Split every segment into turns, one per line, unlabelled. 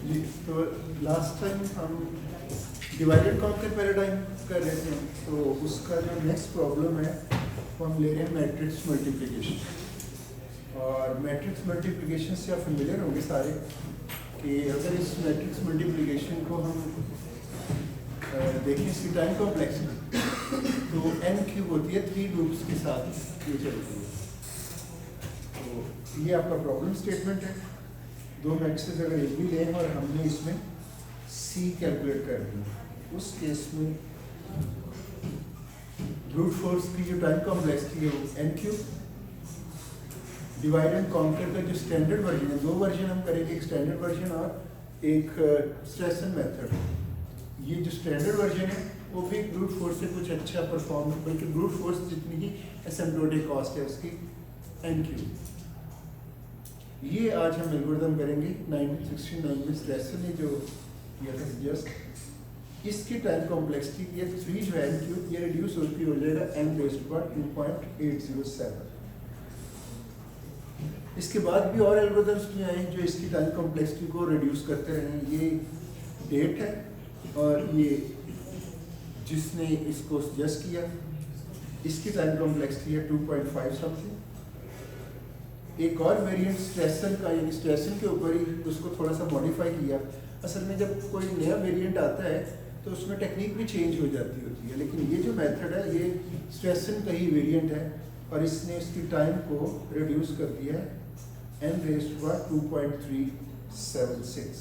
जी, तो last time हम divided conquer paradigm कर रहे थे, तो उसका जो नेक्स्ट प्रॉब्लम है वो हम ले रहे हैं मैट्रिक्स मल्टीप्लिकेशन। और मैट्रिक्स मल्टीप्लिकेशन से आप फेमिलियर होंगे सारे कि अगर इस मैट्रिक्स मल्टीप्लिकेशन को हम देखें इसकी टाइम कॉम्प्लेक्सिटी, तो n क्यूब होती है 3 लूप्स के साथ ये चलती है। तो ये आपका प्रॉब्लम स्टेटमेंट है। दो मैट्रिसेस अगर एक भी लें और हमने इसमें c कैलकुलेट कर दिया, उस केस में ब्रूट फोर्स की जो टाइम कॉम्प्लेक्सिटी है वो n cube, divide and conquer का जो स्टैंडर्ड वर्जन है, दो वर्जन हम करेंगे, एक स्टैंडर्ड वर्जन और एक स्ट्रेसन मेथड। ये जो स्टैंडर्ड वर्जन है वो भी ब्रूट फोर्स से कुछ अच्छा परफॉर्म, बल्कि ब्रूट फोर्स जितनी ही एसिम्प्टोटिक कॉस्ट है उसकी n क्यूब। ये आज हम एल्गोरिथम करेंगे 1969 में स्ट्रेसन ने जो किया था जस्ट, इसकी टाइम कॉम्प्लेक्सिटी ये 3 जो है n क्यूब, ये रिड्यूस होकर हो जाएगा n रेज़्ड टू 2.807। इसके बाद भी और एल्गोरिथम्स भी आए जो इसकी टाइम कॉम्प्लेक्सिटी को रिड्यूस करते रहे। ये डेट है और ये जिसने इसको सजेस्ट किया, इसकी टाइम कॉम्प्लेक्सिटी है 2.5 समथिंग। एक और वेरिएंट स्ट्रेसन का, यानी स्ट्रेसन के ऊपर ही उसको थोड़ा सा मॉडिफाई किया। असल में जब कोई नया वेरिएंट आता है तो उसमें टेक्निक भी चेंज हो जाती होती है, लेकिन ये जो मेथड है ये स्ट्रेसन का ही वेरिएंट है और इसने इसकी टाइम को रिड्यूस कर दिया है n raised to 2.376।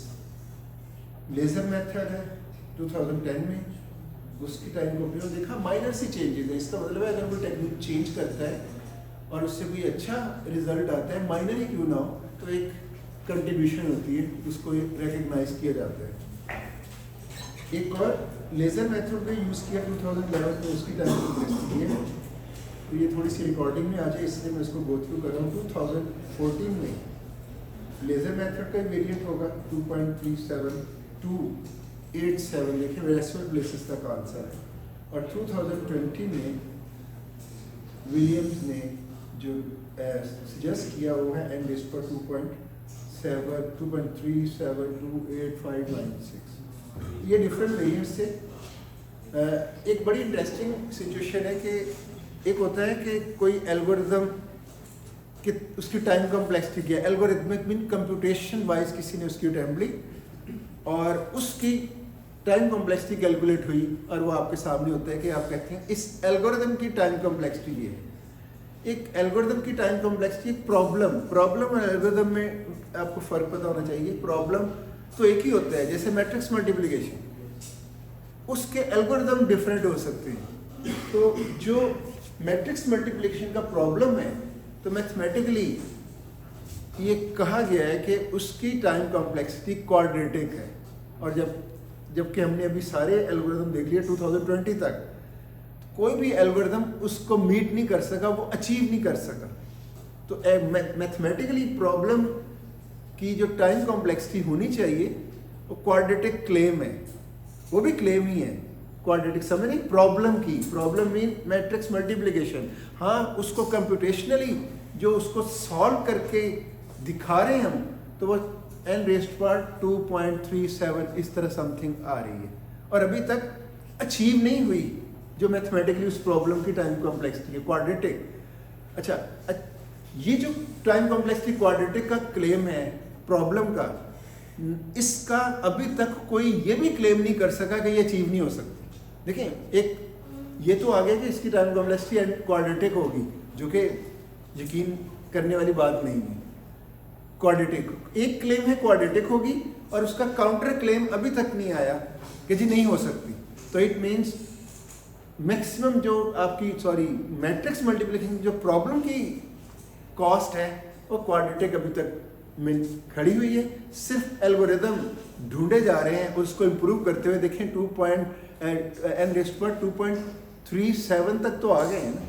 Laser method है 2010 में, उसकी टाइम को भी देखा माइनर सी चेंजेस है। इसका मतलब है अगर कोई टेक्निक चेंज करता है और उससे कोई अच्छा रिजल्ट आता है, माइनर ही क्यों ना हो, तो एक कंट्रीब्यूशन होती है, उसको रिकग्नाइज किया जाता है। एक और लेज़र मेथड में यूज़ किया 2011 में, उसकी टाइम कॉम्प्लेक्सिटी है। तो ये थोड़ी सी रिकॉर्डिंग में आ जाए इसलिए मैं इसको गो थ्रू कर रहा हूँ। 2014 में लेज़र मेथड का वेरिएंट होगा 2.37287, देखिए रेसिमल प्लेसेस तक आंसर है। और 2020 में विलियम्स ने जो सजेस्ट किया वो है n रेज़्ड टू 2.3728596। ये डिफरेंट वेरिएंट्स से एक बड़ी इंटरेस्टिंग सिचुएशन है कि एक होता है कि कोई एल्गोरिथम कि उसकी टाइम कॉम्प्लेक्सिटी क्या है, एल्गोरिथमिक मीन कंप्यूटेशन वाइज किसी ने उसकी अटेम्प्ट ली और उसकी टाइम कॉम्प्लेक्सिटी कैलकुलेट हुई और वो आपके सामने होता है कि आप कहते हैं इस एल्गोरिथम की टाइम कॉम्प्लेक्सिटी ये है। एक एल्गोरिथम की टाइम कॉम्प्लेक्सिटी एक प्रॉब्लम और एल्गोरिथम में आपको फ़र्क पता होना चाहिए। प्रॉब्लम तो एक ही होता है, जैसे मैट्रिक्स मल्टीप्लिकेशन, उसके एल्गोरिथम डिफरेंट हो सकते हैं। तो जो मैट्रिक्स मल्टीप्लिकेशन का प्रॉब्लम है तो मैथमेटिकली ये कहा गया है कि उसकी टाइम कॉम्प्लेक्सिटी क्वाड्रेटिक है। और जबकि हमने अभी सारे एल्गोरिथम देख लिए 2020 तक, कोई भी एल्गोरिथम उसको मीट नहीं कर सका, वो अचीव नहीं कर सका। तो मैथमेटिकली प्रॉब्लम की जो टाइम कॉम्प्लेक्सिटी होनी चाहिए वो क्वाड्रेटिक क्लेम है, वो भी क्लेम ही है क्वाड्रेटिक। समझ नहीं, प्रॉब्लम मीन मैट्रिक्स मल्टीप्लिकेशन। हाँ, उसको कंप्यूटेशनली जो उसको सॉल्व करके दिखा रहे हैं हम, तो वो n रेज़्ड टू 2.37 इस तरह समथिंग आ रही है और अभी तक अचीव नहीं हुई जो मैथमेटिकली उस प्रॉब्लम की टाइम कॉम्प्लेक्सिटी है क्वाड्रेटिक। अच्छा, ये जो टाइम कॉम्प्लेक्सिटी क्वाड्रेटिक का क्लेम है प्रॉब्लम का, इसका अभी तक कोई ये भी क्लेम नहीं कर सका कि ये अचीव नहीं हो सकती। देखिए, एक ये तो आ गया कि इसकी टाइम कॉम्प्लेक्सिटी क्वाड्रेटिक होगी, जो कि यकीन करने वाली बात नहीं है। क्वाड्रेटिक एक क्लेम है, क्वाड्रेटिक होगी, और उसका काउंटर क्लेम अभी तक नहीं आया कि जी नहीं हो सकती। तो इट मीन्स मैक्सिमम जो आपकी मैट्रिक्स मल्टीप्लिकेशन जो प्रॉब्लम की कॉस्ट है वो क्वाड्रेटिक अभी तक में खड़ी हुई है। सिर्फ एल्गोरिथम ढूंढे जा रहे हैं, उसको इम्प्रूव करते हुए। देखें n रेज़्ड टू 2.37 तक तो आ गए हैं ना,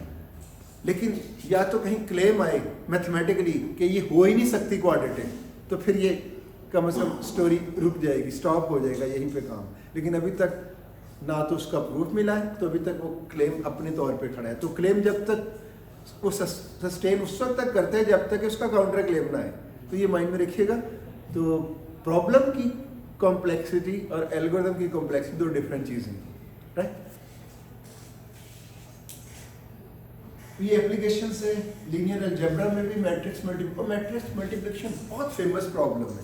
लेकिन या तो कहीं क्लेम आए मैथमेटिकली कि ये हो ही नहीं सकती क्वाड्रेटिक, तो फिर ये कम से कम स्टोरी रुक जाएगी, स्टॉप हो जाएगा यहीं पे काम। लेकिन अभी तक ना तो उसका प्रूफ मिला है, तो अभी तक वो क्लेम अपने तौर पे खड़ा है। तो क्लेम जब तक वो सस्टेन उस वक्त तक करते हैं जब तक उसका काउंटर क्लेम ना है। तो ये माइंड में रखिएगा। तो प्रॉब्लम की कॉम्प्लेक्सिटी और एल्गोरिथम की कॉम्प्लेक्सिटी दो डिफरेंट चीज़ें हैं, राइट। ये एप्लीकेशन है लीनियर अलजेब्रा में भी मैट्रिक्स मल्टीप्लिकेशन बहुत फेमस प्रॉब्लम है,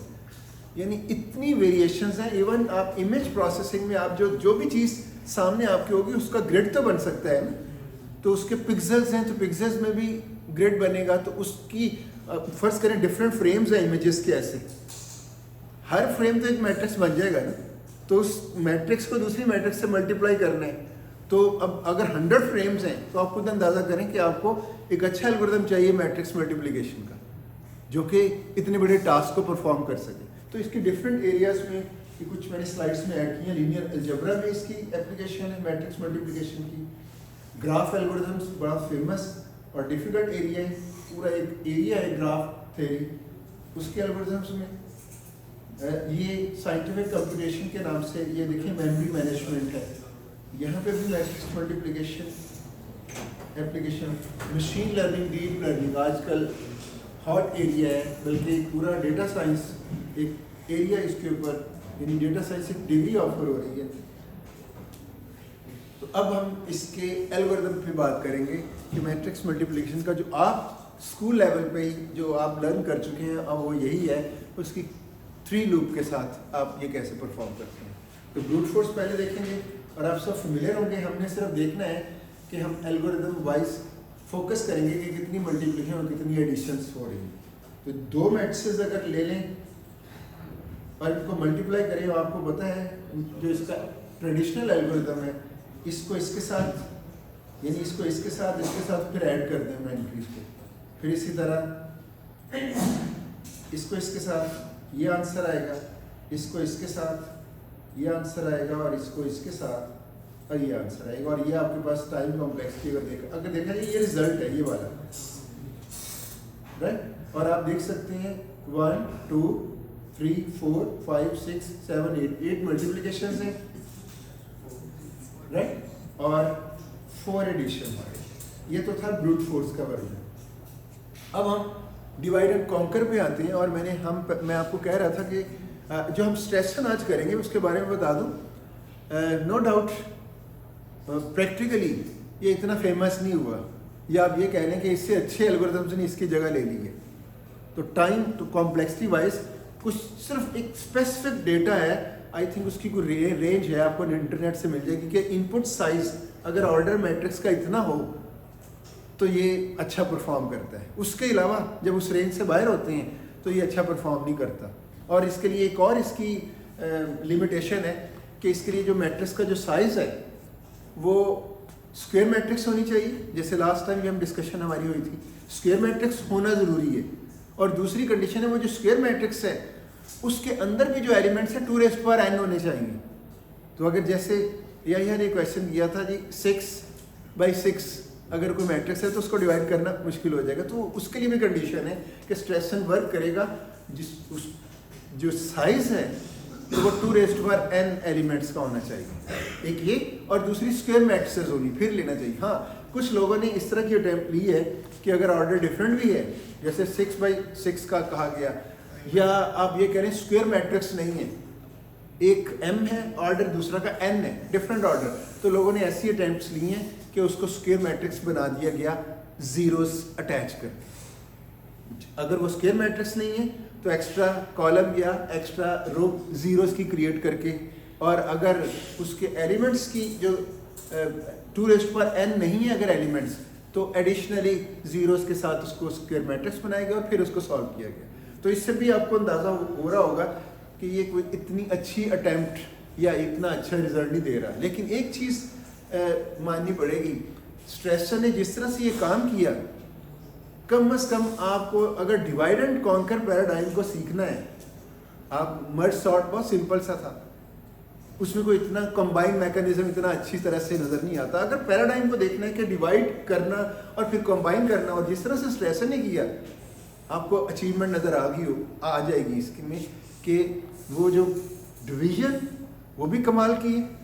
यानी इतनी वेरिएशंस हैं। इवन आप इमेज प्रोसेसिंग में आप जो भी चीज़ सामने आपकी होगी उसका ग्रिड तो बन सकता है ना, तो उसके पिक्सेल्स हैं तो पिक्सेल्स में भी ग्रिड बनेगा, तो उसकी फर्स्ट करें डिफरेंट फ्रेम्स हैं इमेजेस के, ऐसे हर फ्रेम तो एक मैट्रिक्स बन जाएगा ना, तो उस मैट्रिक्स को दूसरी मैट्रिक्स से मल्टीप्लाई करना है। तो अब अगर 100 फ्रेम्स हैं तो आप खुद अंदाज़ा करें कि आपको एक अच्छा एल्गोरिथम चाहिए मैट्रिक्स मल्टीप्लिकेशन का जो कि इतने बड़े टास्क को परफॉर्म कर सके। तो इसकी डिफरेंट एरियाज में कि कुछ मैंने स्लाइड्स में ऐड की हैं। लीनियर अलजेब्रा में इसकी एप्लीकेशन है मैट्रिक्स मल्टीप्लिकेशन की। ग्राफ एल्गोरिथम्स बड़ा फेमस और डिफिकल्ट एरिया है, पूरा एक एरिया है ग्राफ थ्योरी, उसके एल्गोरिथम्स में ये साइंटिफिक कंप्यूटेशन के नाम से ये देखिए मेमोरी मैनेजमेंट है, यहाँ पे भी matrix multiplication application. Machine learning, deep learning आजकल हॉट एरिया है, बल्कि पूरा डेटा साइंस एक एरिया इसके ऊपर, यानी डेटा साइंस एक डिग्री ऑफर हो रही है। तो अब हम इसके एल्गोरिथम पे बात करेंगे कि मैट्रिक्स मल्टीप्लिकेशन का जो आप स्कूल लेवल पे ही जो आप लर्न कर चुके हैं अब वो यही है, उसकी 3 लूप के साथ आप ये कैसे परफॉर्म करते हैं। तो ब्रूट फोर्स पहले देखेंगे और आप सब फेमिलियर होंगे। हमने सिर्फ देखना है कि हम एल्गोरिथम वाइज फोकस करेंगे कि कितनी मल्टीप्लिकेशन और कितनी एडिशंस हो रही हैं। तो 2 मैट्रिसेस अगर ले लें और इनको मल्टीप्लाई करें, आपको पता है जो इसका ट्रेडिशनल एल्गोरिथम है, इसको इसके साथ, यानी इसको इसके साथ फिर ऐड कर दें एंट्रीज को, फिर इसी तरह इसको इसके साथ ये आंसर आएगा, इसको इसके साथ ये आंसर आएगा और इसको इसके साथ और ये आंसर आएगा। और ये आपके पास टाइम कॉम्प्लेक्सिटी अगर देखा जाए ये रिजल्ट है ये वाला, राइट। और आप देख सकते हैं 1 2 3 4 5 6 7 8 मल्टीप्लिकेशन है, राइट, और 4 एडिशन। ये तो था ब्रूट फोर्स का वर्जन। अब हम डिवाइड एंड कॉन्कर पे आते हैं और मैं आपको कह रहा था कि जो हम स्ट्रेसन आज करेंगे उसके बारे में बता दूं। नो डाउट प्रैक्टिकली ये इतना फेमस नहीं हुआ, या आप ये कह लें कि इससे अच्छे एल्गोरिथम्स ने इसकी जगह ले ली है। तो टाइम तो कॉम्प्लेक्सिटी वाइज कुछ सिर्फ एक स्पेसिफिक डेटा है, आई थिंक उसकी कोई रेंज है, आपको इंटरनेट से मिल जाएगी कि इनपुट साइज अगर ऑर्डर मैट्रिक्स का इतना हो तो ये अच्छा परफॉर्म करता है। उसके अलावा जब उस रेंज से बाहर होते हैं तो ये अच्छा परफॉर्म नहीं करता। और इसके लिए एक और इसकी लिमिटेशन है कि इसके लिए जो मैट्रिक्स का जो साइज़ है वो स्क्वायर मैट्रिक्स होनी चाहिए, जैसे लास्ट टाइम भी हम डिस्कशन हमारी हुई थी, स्क्वायर मैट्रिक्स होना ज़रूरी है। और दूसरी कंडीशन है वो जो स्क्वायर मैट्रिक्स है उसके अंदर भी जो एलिमेंट्स है 2n होने चाहिए। तो अगर जैसे यहाँ ने क्वेश्चन किया था जी 6/6 अगर कोई मैट्रिक्स है तो उसको डिवाइड करना मुश्किल हो जाएगा, तो उसके लिए भी कंडीशन है कि स्ट्रेसन वर्क करेगा जो साइज है तो वो 2n एलिमेंट्स का होना चाहिए, एक ये, और दूसरी स्क्वायर मैट्रिसेस होगी फिर लेना चाहिए। हाँ, कुछ लोगों ने इस तरह की अटेम्प्ट ली है कि अगर ऑर्डर डिफरेंट भी है, जैसे 6/6 का कहा गया, या आप ये कह रहे हैं स्क्वायर मैट्रिक्स नहीं है, एक m है ऑर्डर दूसरा का n है, डिफरेंट ऑर्डर, तो लोगों ने ऐसी अटेम्प्ट्स ली हैं कि उसको स्क्वायर मैट्रिक्स बना दिया गया जीरोस अटैच करके। अगर वो स्क्वायर मैट्रिक्स नहीं है तो एक्स्ट्रा कॉलम या एक्स्ट्रा रो जीरोस की क्रिएट करके, और अगर उसके एलिमेंट्स की जो 2n नहीं है अगर एलिमेंट्स, तो एडिशनली जीरोस के साथ उसको स्क्वायर मैट्रिक्स बनाया गया और फिर उसको सॉल्व किया गया। तो इससे भी आपको अंदाज़ा हो रहा होगा कि ये कोई इतनी अच्छी अटैम्प्ट या इतना अच्छा रिजल्ट नहीं दे रहा। लेकिन एक चीज़ माननी पड़ेगी, स्ट्रेसन ने जिस तरह से ये काम किया, कम से कम आपको अगर डिवाइड एंड कॉन्कर पैराडाइम को सीखना है, आप मर्ज सॉर्ट बहुत सिंपल सा था, उसमें कोई इतना कंबाइन मैकेनिज्म इतना अच्छी तरह से नज़र नहीं आता। अगर पैराडाइम को देखना है कि डिवाइड करना और फिर कंबाइन करना, और जिस तरह से स्ट्रेसन ने किया, आपको अचीवमेंट नज़र आ जाएगी इसके में कि वो जो डिवीजन वो भी कमाल की है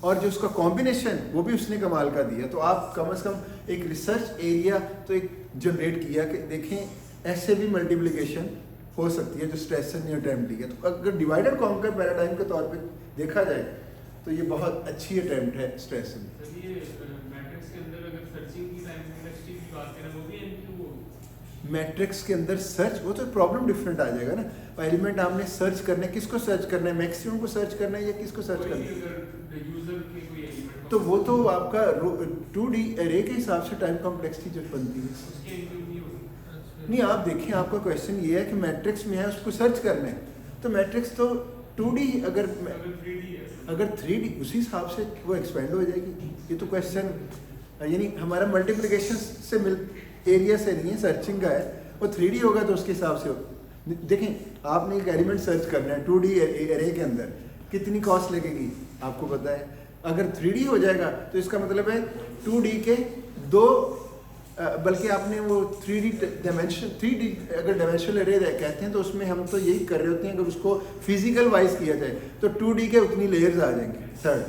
और जो उसका कॉम्बिनेशन वो भी उसने कमाल का दिया। तो आप कम से कम एक रिसर्च एरिया तो एक जनरेट किया कि देखें ऐसे भी मल्टीप्लिकेशन हो सकती है जो स्ट्रेसन ने अटैम्प्ट लिया। तो अगर डिवाइड एंड कॉन्कर पैराडाइम के तौर पे देखा जाए तो ये बहुत अच्छी अटैम्प्ट है स्ट्रेसन। मैट्रिक्स के अंदर सर्च, वो तो प्रॉब्लम डिफरेंट आ जाएगा ना। एलिमेंट आपने सर्च करना है, किसको सर्च करना है, मैक्सिमम को सर्च करना है या किसको सर्च करना है, तो वो तो आपका 2D एरे के हिसाब से टाइम कॉम्प्लेक्सिटी जो बनती है। नहीं, आप देखिए, आपका क्वेश्चन ये है कि मैट्रिक्स में है, उसको सर्च करना है, तो मैट्रिक्स तो 2D, अगर 3D उसी हिसाब से वो एक्सपेंड हो जाएगी। ये तो क्वेश्चन यानी हमारा मल्टीप्लिकेशन से एरिया से नहीं है, सर्चिंग का है। वो 3D होगा तो उसके हिसाब से देखें, आपने एक एलिमेंट सर्च करना है 2D एरे के अंदर, कितनी कॉस्ट लगेगी आपको पता है। अगर 3D हो जाएगा तो इसका मतलब है 2D के दो, बल्कि आपने वो 3D अगर डायमेंशनल एरे कहते हैं तो उसमें हम तो यही कर रहे होते हैं, अगर उसको फिजिकल वाइज किया जाए तो 2D के उतनी लेयर्स आ जाएंगे। थर्ड,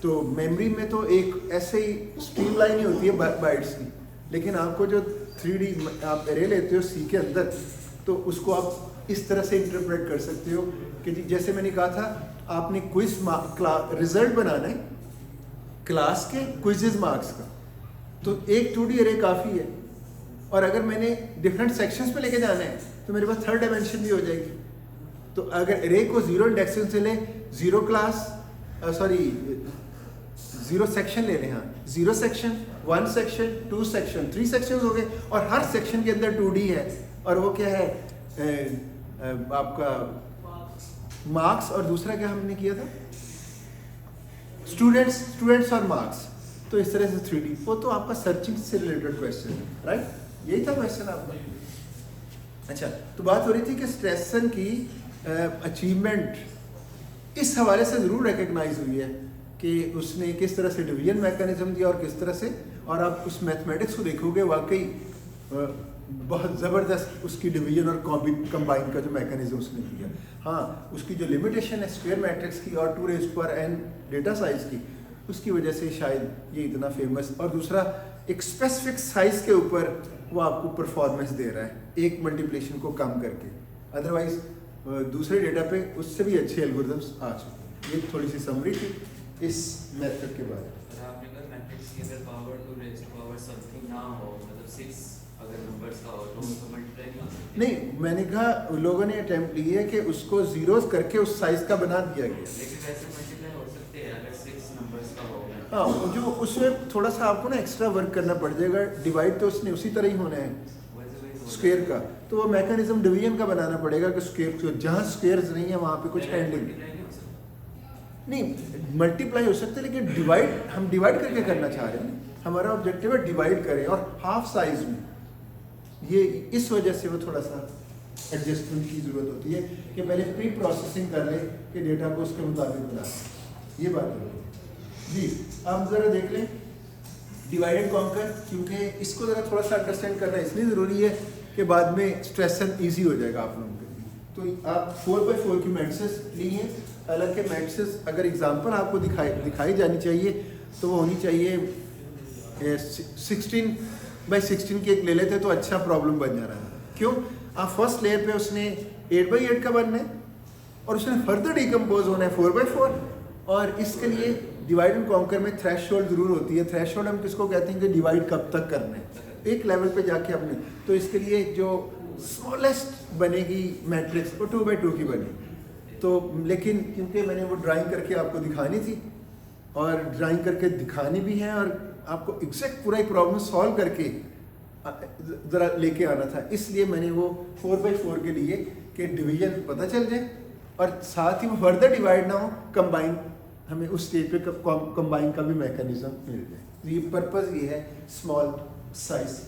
तो मेमोरी में तो एक ऐसे ही स्ट्रीमलाइन ही होती है बाइट्स की, लेकिन आपको जो 3D आप एरे लेते हो सी के अंदर, तो उसको आप इस तरह से इंटरप्रेट कर सकते हो कि जैसे मैंने कहा था, आपने क्विज रिजल्ट बनाना है क्लास के क्विजेज मार्क्स का, तो एक 2D एरे काफ़ी है। और अगर मैंने डिफरेंट सेक्शंस पे लेके जाना है तो मेरे पास थर्ड डायमेंशन भी हो जाएगी। तो अगर एरे को 0 इंडेक्सेस से लें, 0 सेक्शन ले लें, हाँ 0 सेक्शन, 1 सेक्शन, 2 सेक्शन, 3 सेक्शन हो गए, और हर सेक्शन के अंदर 2D है, और वो क्या है आपका मार्क्स, और दूसरा क्या हमने किया था, स्टूडेंट्स और मार्क्स। तो इस तरह से 3D, वो तो आपका सर्चिंग से रिलेटेड क्वेश्चन है, राइट? यही था क्वेश्चन आपका। अच्छा, तो बात हो रही थी कि स्ट्रेसन की अचीवमेंट इस हवाले से ज़रूर रिकग्नाइज हुई है कि उसने किस तरह से डिवीजन मैकेनिज्म दिया और किस तरह से, और आप उस मैथमेटिक्स को देखोगे वाकई बहुत ज़बरदस्त उसकी डिवीजन और कंबाइन का जो मैकेनिज्म उसने दिया। हाँ, उसकी जो लिमिटेशन है स्क्वायर मैट्रिक्स की और 2n डेटा साइज की, उसकी वजह से शायद ये इतना फेमस, और दूसरा एक स्पेसिफिक साइज के ऊपर वो आपको परफॉर्मेंस दे रहा है एक मल्टीप्लिकेशन को कम करके, अदरवाइज दूसरे डेटा पे उससे भी अच्छे एल्गोरिथम्स आ चुके हैं। ये थोड़ी सी समरी थी इस मेथड के बारे में।
आपने कहा मैट्रिक्स की अगर power 2 raise to power something ना हो, मतलब 6 अगर नंबर्स का हो तो उसको मल्टीप्लाई नहीं हो सकती?
नहीं, मैंने कहा लोगों ने अटेम्प्ट ली है कि उसको जीरोस करके उस साइज का बना दिया गया,
लेकिन वैसे मल्टीप्लाई हो सकते हैं अगर 6 नंबर्स का हो।
हाँ, जो उसमें थोड़ा सा आपको ना एक्स्ट्रा वर्क करना पड़ जाएगा। डिवाइड तो उसने उसी तरह ही होना है स्क्वायर का, तो वो मैकेनिज्म डिवीजन का बनाना पड़ेगा कि स्क्वायर, जहाँ स्क्वायर्स नहीं है वहाँ पे कुछ हैंडलिंग नहीं, मल्टीप्लाई हो सकते हैं, लेकिन डिवाइड हम डिवाइड करके करना चाह रहे हैं। हमारा ऑब्जेक्टिव है डिवाइड करें और हाफ साइज में, ये इस वजह से वो थोड़ा सा एडजस्टमेंट की ज़रूरत होती है कि पहले प्री प्रोसेसिंग कर ले कि डेटा को उसके मुताबिक बना, ये बात है जी। आप ज़रा देख लें डिवाइड एंड कॉन्कर, क्योंकि इसको ज़रा थोड़ा सा अंडरस्टैंड करना इसलिए ज़रूरी है कि बाद में स्ट्रेसन ईजी हो जाएगा आप लोगों के लिए। तो आप 4x4 की मैट्रिसेस ली हैं, हालांकि मैट्रिसेस अगर एग्जांपल आपको दिखाई जानी चाहिए तो वो होनी चाहिए 16x16 की एक ले लेते तो अच्छा प्रॉब्लम बन जा रहा है। क्यों? आप फर्स्ट लेयर पे उसने 8x8 का बनना है और उसने फर्दर डिकम्पोज होना है 4x4, और इसके लिए डिवाइड एंड कॉन्कर में थ्रेशोल्ड जरूर होती है। थ्रेशोल्ड हम किसको कहते हैं कि डिवाइड कब तक करना है, एक लेवल पे जाके हमने, तो इसके लिए जो स्मॉलेस्ट बनेगी मैट्रिक्स वो 2x2 की बनेगी। तो लेकिन क्योंकि मैंने वो ड्राइंग करके आपको दिखानी थी, और ड्राइंग करके दिखानी भी है, और आपको एग्जैक्ट पूरा एक प्रॉब्लम सॉल्व करके ज़रा लेके आना था, इसलिए मैंने वो 4x4 के लिए कि डिवीजन पता चल जाए और साथ ही वो फर्दर डिवाइड ना हो, कंबाइन हमें उस स्टेज पे कंबाइन का भी मैकेनिज्म मिल जाए। तो ये पर्पज़ ये है स्मॉल साइज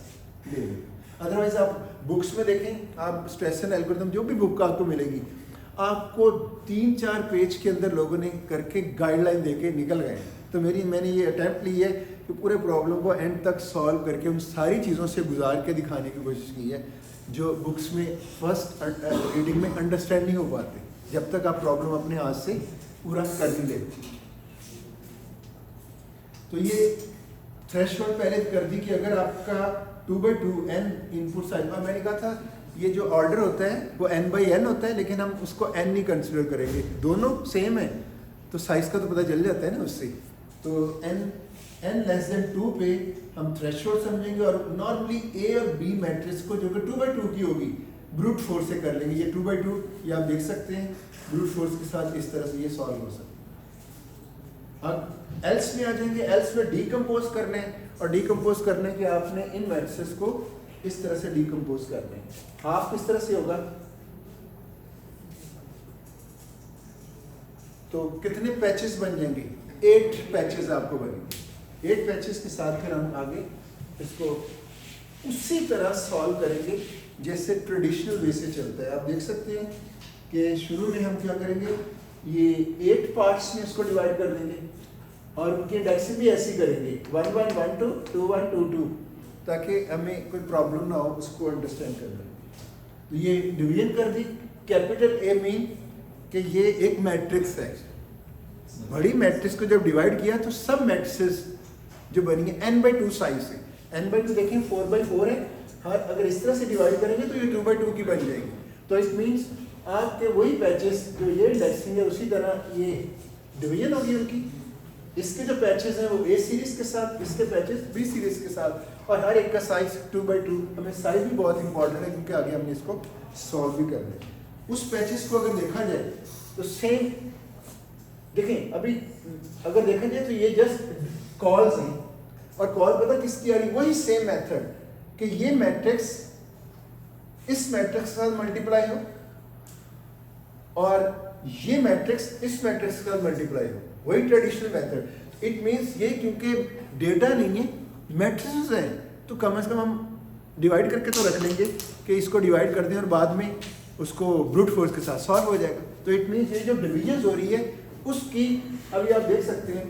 ले लें। अदरवाइज आप बुक्स में देखें, आप स्ट्रेसन एल्गोरिथम जो भी बुक आपको मिलेगी, आपको 3-4 पेज के अंदर लोगों ने करके गाइडलाइन देके निकल गए। तो मैंने ये अटैम्प्ट ली है कि पूरे प्रॉब्लम को एंड तक सॉल्व करके उन सारी चीज़ों से गुजार के दिखाने की कोशिश की है जो बुक्स में फर्स्ट रीडिंग में अंडरस्टैंड नहीं हो पाते जब तक आप प्रॉब्लम अपने हाथ से पूरा कर नहीं लेते। तो ये थ्रेशोल्ड पहले कर दी कि अगर आपका 2x2 n इनपुट साइज, और मैंने कहा था ये जो ऑर्डर होता है वो n/n होता है, लेकिन हम उसको n नहीं कंसिडर करेंगे, दोनों सेम है तो साइज का तो पता चल जाता है ना उससे। तो n<2 पे हम थ्रेशोल्ड समझेंगे और नॉर्मली A और B मैट्रिक्स को जो कि 2/2 की होगी ब्रूट फोर्स से कर लेंगे। ये 2/2 ये आप देख सकते हैं ब्रूट फोर्स के साथ इस तरह से ये सॉल्व हो सकता है। अब एल्स में आ जाएंगे, एल्स में डीकम्पोज करने हैं और डीकम्पोज करने के आपने इन मैट्रिसेस को इस तरह से डीकम्पोज करने हैं। हाफ किस तरह से होगा, तो कितने पैचेस बन जाएंगे, 8 पैचेस आपको बनेंगे। 8 पैचेस के साथ फिर हम आगे इसको उसी तरह सॉल्व करेंगे जैसे ट्रेडिशनल वे से चलता है। आप देख सकते हैं कि शुरू में हम क्या करेंगे, ये 8 पार्ट्स में इसको डिवाइड कर देंगे और उनके डायरेक्शन भी ऐसी करेंगे 1 1 1 2 2 1 2 2, ताकि हमें कोई प्रॉब्लम ना हो उसको अंडरस्टैंड करना। तो ये डिवीजन कर दी, कैपिटल A मीन कि ये एक मैट्रिक्स है। बड़ी मैट्रिक्स को जब डिवाइड किया तो सब मैट्रिसेस जो बनी है n/2 साइज से, n/2 देखें 4/4 है, हर अगर इस तरह से डिवाइड करेंगे तो ये 2/2 की बन जाएगी। तो इट मीन्स आपके वही पैचेस जो ये इंडेक्सिंग है उसी तरह ये डिवीजन होगी उनकी। इसके जो पैचेस हैं वो A सीरीज के साथ, इसके पैचेस B सीरीज के साथ, और हर एक का साइज 2/2। हमें साइज भी बहुत इंपॉर्टेंट है क्योंकि आगे हमने इसको सॉल्व भी करना है। उस पैचेस को अगर देखा जाए तो सेम देखें, अभी अगर देखा जाए तो ये जस्ट कॉल्स हैं और कॉल पता किसकी आ रही, वही सेम मेथड कि ये मैट्रिक्स इस मैट्रिक्स के साथ मल्टीप्लाई हो और ये मैट्रिक्स इस मैट्रिक्स के साथ मल्टीप्लाई हो, वही ट्रेडिशनल मेथड। इट मींस ये क्योंकि डेटा नहीं है मैट्रिसेस हैं तो कम से कम हम डिवाइड करके तो रख लेंगे कि इसको डिवाइड कर दें और बाद में उसको ब्रूट फोर्स के साथ सॉल्व हो जाएगा। तो इट मींस ये जो डिवीजन हो रही है उसकी अभी आप देख सकते हैं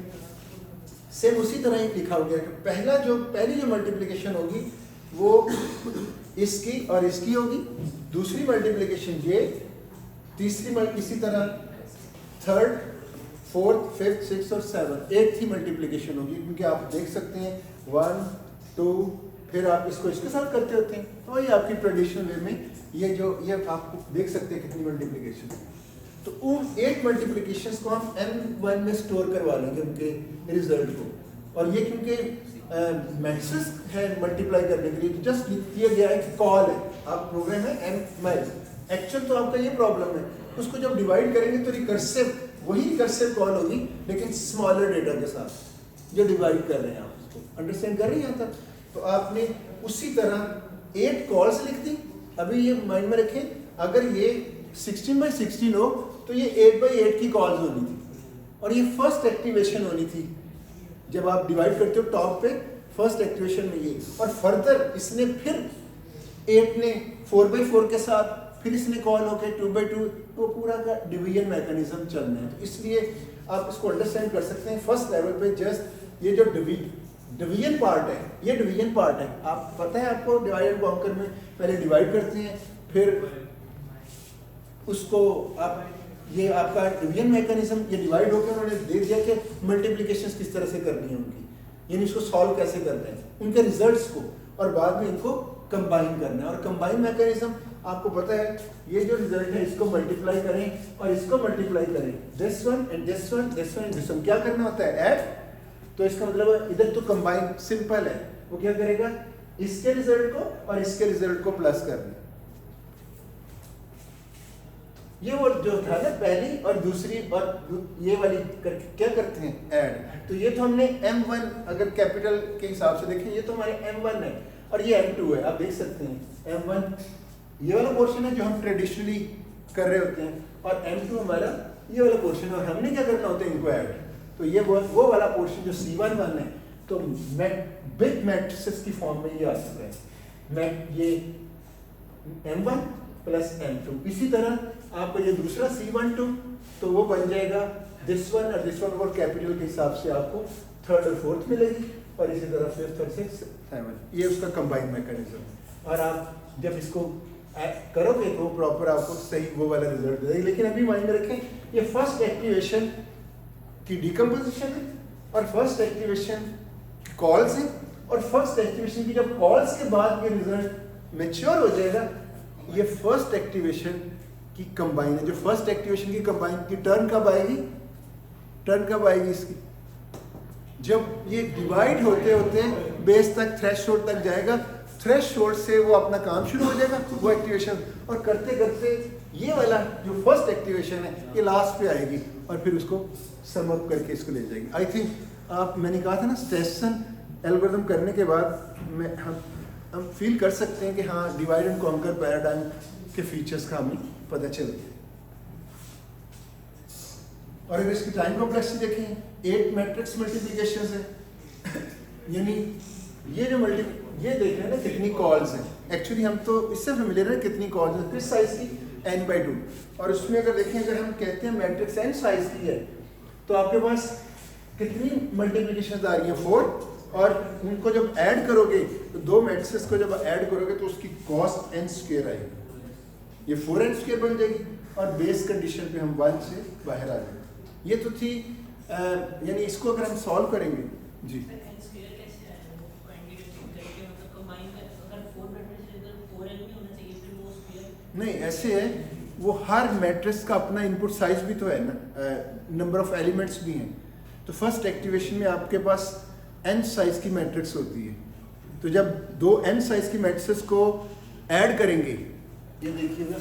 सेम उसी तरह ही लिखा हो गया कि पहली जो मल्टीप्लिकेशन होगी वो इसकी और इसकी होगी, दूसरी मल्टीप्लिकेशन ये, तीसरी इसी तरह, थर्ड, फोर्थ, फिफ्थ, सिक्स और 7 8th ही मल्टीप्लिकेशन होगी, क्योंकि आप देख सकते हैं 1 2 फिर आप इसको इसके साथ करते होते हैं। तो वही आपकी ट्रेडिशनल वे में ये आप देख सकते हैं कितनी मल्टीप्लिकेशन। तो उन 8 मल्टीप्लिकेशंस को हम M1 में स्टोर करवा लेंगे उनके रिजल्ट को, और ये क्योंकि मैट्रिक्स है मल्टीप्लाई करने के लिए तो जस्ट दिया गया है कि कॉल है, आप प्रोग्राम है M एक्चुअल तो आपका ये प्रॉब्लम है, उसको जब डिवाइड करेंगे तो रिकर्सिव वही रिकर्सिव कॉल होगी लेकिन स्मॉलर डेटा के साथ जो डिवाइड कर रहे हैं। आप उसको अंडरस्टैंड कर रहे हैं यहाँ तक? तो आपने उसी तरह 8 कॉल्स लिख दी। अभी ये माइंड में रखें, अगर ये 16/16 हो तो ये 8/8 की कॉल्स होनी थी और ये फर्स्ट एक्टिवेशन होनी थी। जब आप डिवाइड करते हो टॉप पे फर्स्ट एक्टिवेशन में ये, और फर्दर इसने फिर 8 ने 4/4 के साथ फिर इसने कॉल होकर 2/2, तो पूरा का डिवीजन मैकेनिज्म चलना है। तो इसलिए आप इसको अंडरस्टैंड कर सकते हैं फर्स्ट लेवल पे जस्ट ये जो डिवीजन पार्ट है, ये डिवीजन पार्ट है। आप पता है आपको डिवाइड एंड कॉन्कर में पहले डिवाइड करते हैं फिर उसको आप ये आपका डिवीजन मैकेनिज्म ये डिवाइड होकर उन्होंने दे दिया कि मल्टीप्लिकेशंस किस तरह से करनी है उनकी, यानी इसको सॉल्व कैसे करते हैं उनके रिजल्ट्स को, और बाद में इनको कंबाइन करना है। और कंबाइन मैकेनिज्म आपको पता है, ये जो रिजल्ट है इसको मल्टीप्लाई करें और इसको मल्टीप्लाई करें, this one and this one, this one and this one, क्या करना होता है ऐड। तो इसका मतलब इधर तो कंबाइन सिंपल है, वो क्या करेगा इसके रिजल्ट को और इसके रिजल्ट को प्लस करना। ये वो जो था ना पहली और दूसरी और ये वाली क्या करते हैं ऐड। तो ये तो हमने M1 अगर कैपिटल के हिसाब से देखें ये तो हमारे M1 है और ये M2 है। आप देख सकते हैं M1 ये वाला पोर्शन है जो हम ट्रेडिशनली कर रहे होते हैं और M2 हमारा ये वाला पोर्शन है और हमने क्या करना होता है इनको ऐड। तो ये वो वाला पोर्शन जो C11 है तो बिग मैट्रिसेस की फॉर्म में ये आ सकता है ये M1 प्लस M2। इसी तरह आपको ये दूसरा C12 तो वो बन जाएगा दिस वन और कैपिटल के हिसाब से आपको थर्ड और फोर्थ मिलेगी और इसी तरह फिफ्थ और सिक्स 7। ये उसका कंबाइन मैकेनिज्म। और आप जब इसको करोगे तो प्रॉपर आपको सही वो वाला रिजल्ट देगा। लेकिन अभी माइंड में रखें ये फर्स्ट एक्टिवेशन की डिकम्पोजिशन है और फर्स्ट एक्टिवेशन कॉल्स है और फर्स्ट एक्टिवेशन की जब कॉल्स के बाद ये रिजल्ट मैच्योर हो जाएगा ये फर्स्ट एक्टिवेशन की कंबाइन है। जो फर्स्ट एक्टिवेशन की कंबाइन की टर्न कब आएगी? टर्न कब आएगी इसकी? जब ये डिवाइड होते होते बेस तक थ्रेशोल्ड तक जाएगा, थ्रेशोल्ड से वो अपना काम शुरू हो जाएगा वो एक्टिवेशन, और करते करते ये वाला जो फर्स्ट एक्टिवेशन है ये लास्ट पे आएगी और फिर उसको सम अप करके इसको ले जाएगी। आई थिंक मैंने कहा था ना स्टेसन एल्गोरिथम करने के बाद हम फील कर सकते हैं कि हाँ डिवाइड एंड कॉन्कर पैराडाइम के फीचर्स का हमें पता चल गया। और अगर इसकी टाइम कॉम्प्लेक्सिटी देखें 8 मैट्रिक्स मल्टीप्लिकेशन है यानी ये देख रहे हैं ना कितनी कॉल्स हैं। एक्चुअली हम तो इससे फेमिलियर है कितनी कॉल्स हैं, किस साइज की n/2, और उसमें अगर देखें अगर हम कहते हैं मैट्रिक्स n साइज की है तो आपके पास कितनी मल्टीप्लिकेशन आ रही है 4, और उनको जब ऐड करोगे तो दो मैट्रिक्स को जब ऐड करोगे तो उसकी कॉस्ट n² आएगी, ये 4n² बन जाएगी और बेस कंडीशन पे हम 1 से बाहर आ जाएंगे। ये तो थी यानी इसको अगर हम सॉल्व करेंगे जी नहीं ऐसे है, वो हर मैट्रिक्स का अपना इनपुट साइज भी तो है ना, नंबर ऑफ एलिमेंट्स भी हैं। तो फर्स्ट एक्टिवेशन में आपके पास n साइज की मैट्रिक्स होती है, तो जब दो n साइज की मैट्रिक्स को ऐड करेंगे, ये देखिएगा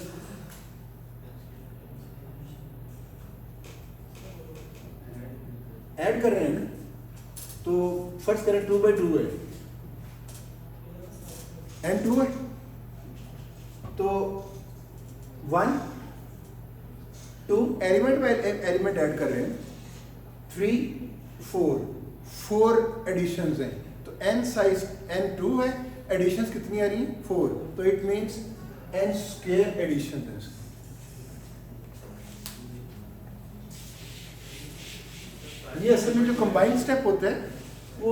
ऐड कर रहे हैं ना, तो फर्स्ट करें 2/2 है, n2 है, तो 1 2 एलिमेंट बाय एलिमेंट ऐड कर रहे हैं, 3 4 एडिशंस हैं, तो n साइज n2 है, एडिशंस कितनी आ रही हैं 4, तो इट मींस n² एडिशन है। ये असल में जो कंबाइंड स्टेप होता है वो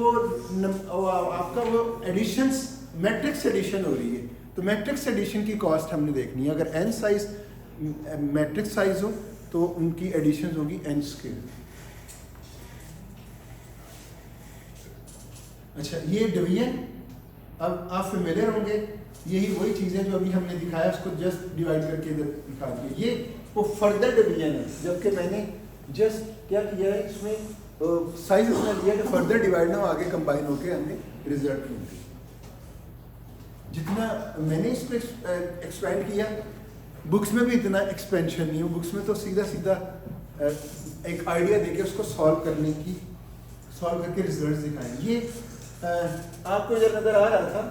आपका वो एडिशंस मैट्रिक्स एडिशन हो रही है, तो मैट्रिक्स एडिशन की कॉस्ट हमने देखनी है। अगर n साइज मैट्रिक्स साइज हो तो उनकी एडिशन होगी n²। अच्छा ये डिवीजन अब आप फेमिलियर होंगे, यही वही चीज़ें जो अभी हमने दिखाया उसको जस्ट डिवाइड करके इधर दिखा दिया, ये वो फर्दर डिवीजन है, जबकि मैंने जस्ट क्या किया है इसमें साइज इतना दिया कि फर्दर डिवाइड ना हो, आगे कंबाइन होके हमें रिजल्ट मिलती। जितना मैंने इसको एक्सपेंड किया, बुक्स में भी इतना एक्सपेंशन नहीं हो, बुक्स में तो सीधा सीधा एक आइडिया देके उसको सॉल्व करके रिजल्ट्स दिखाएं। ये आपको जो नज़र आ रहा था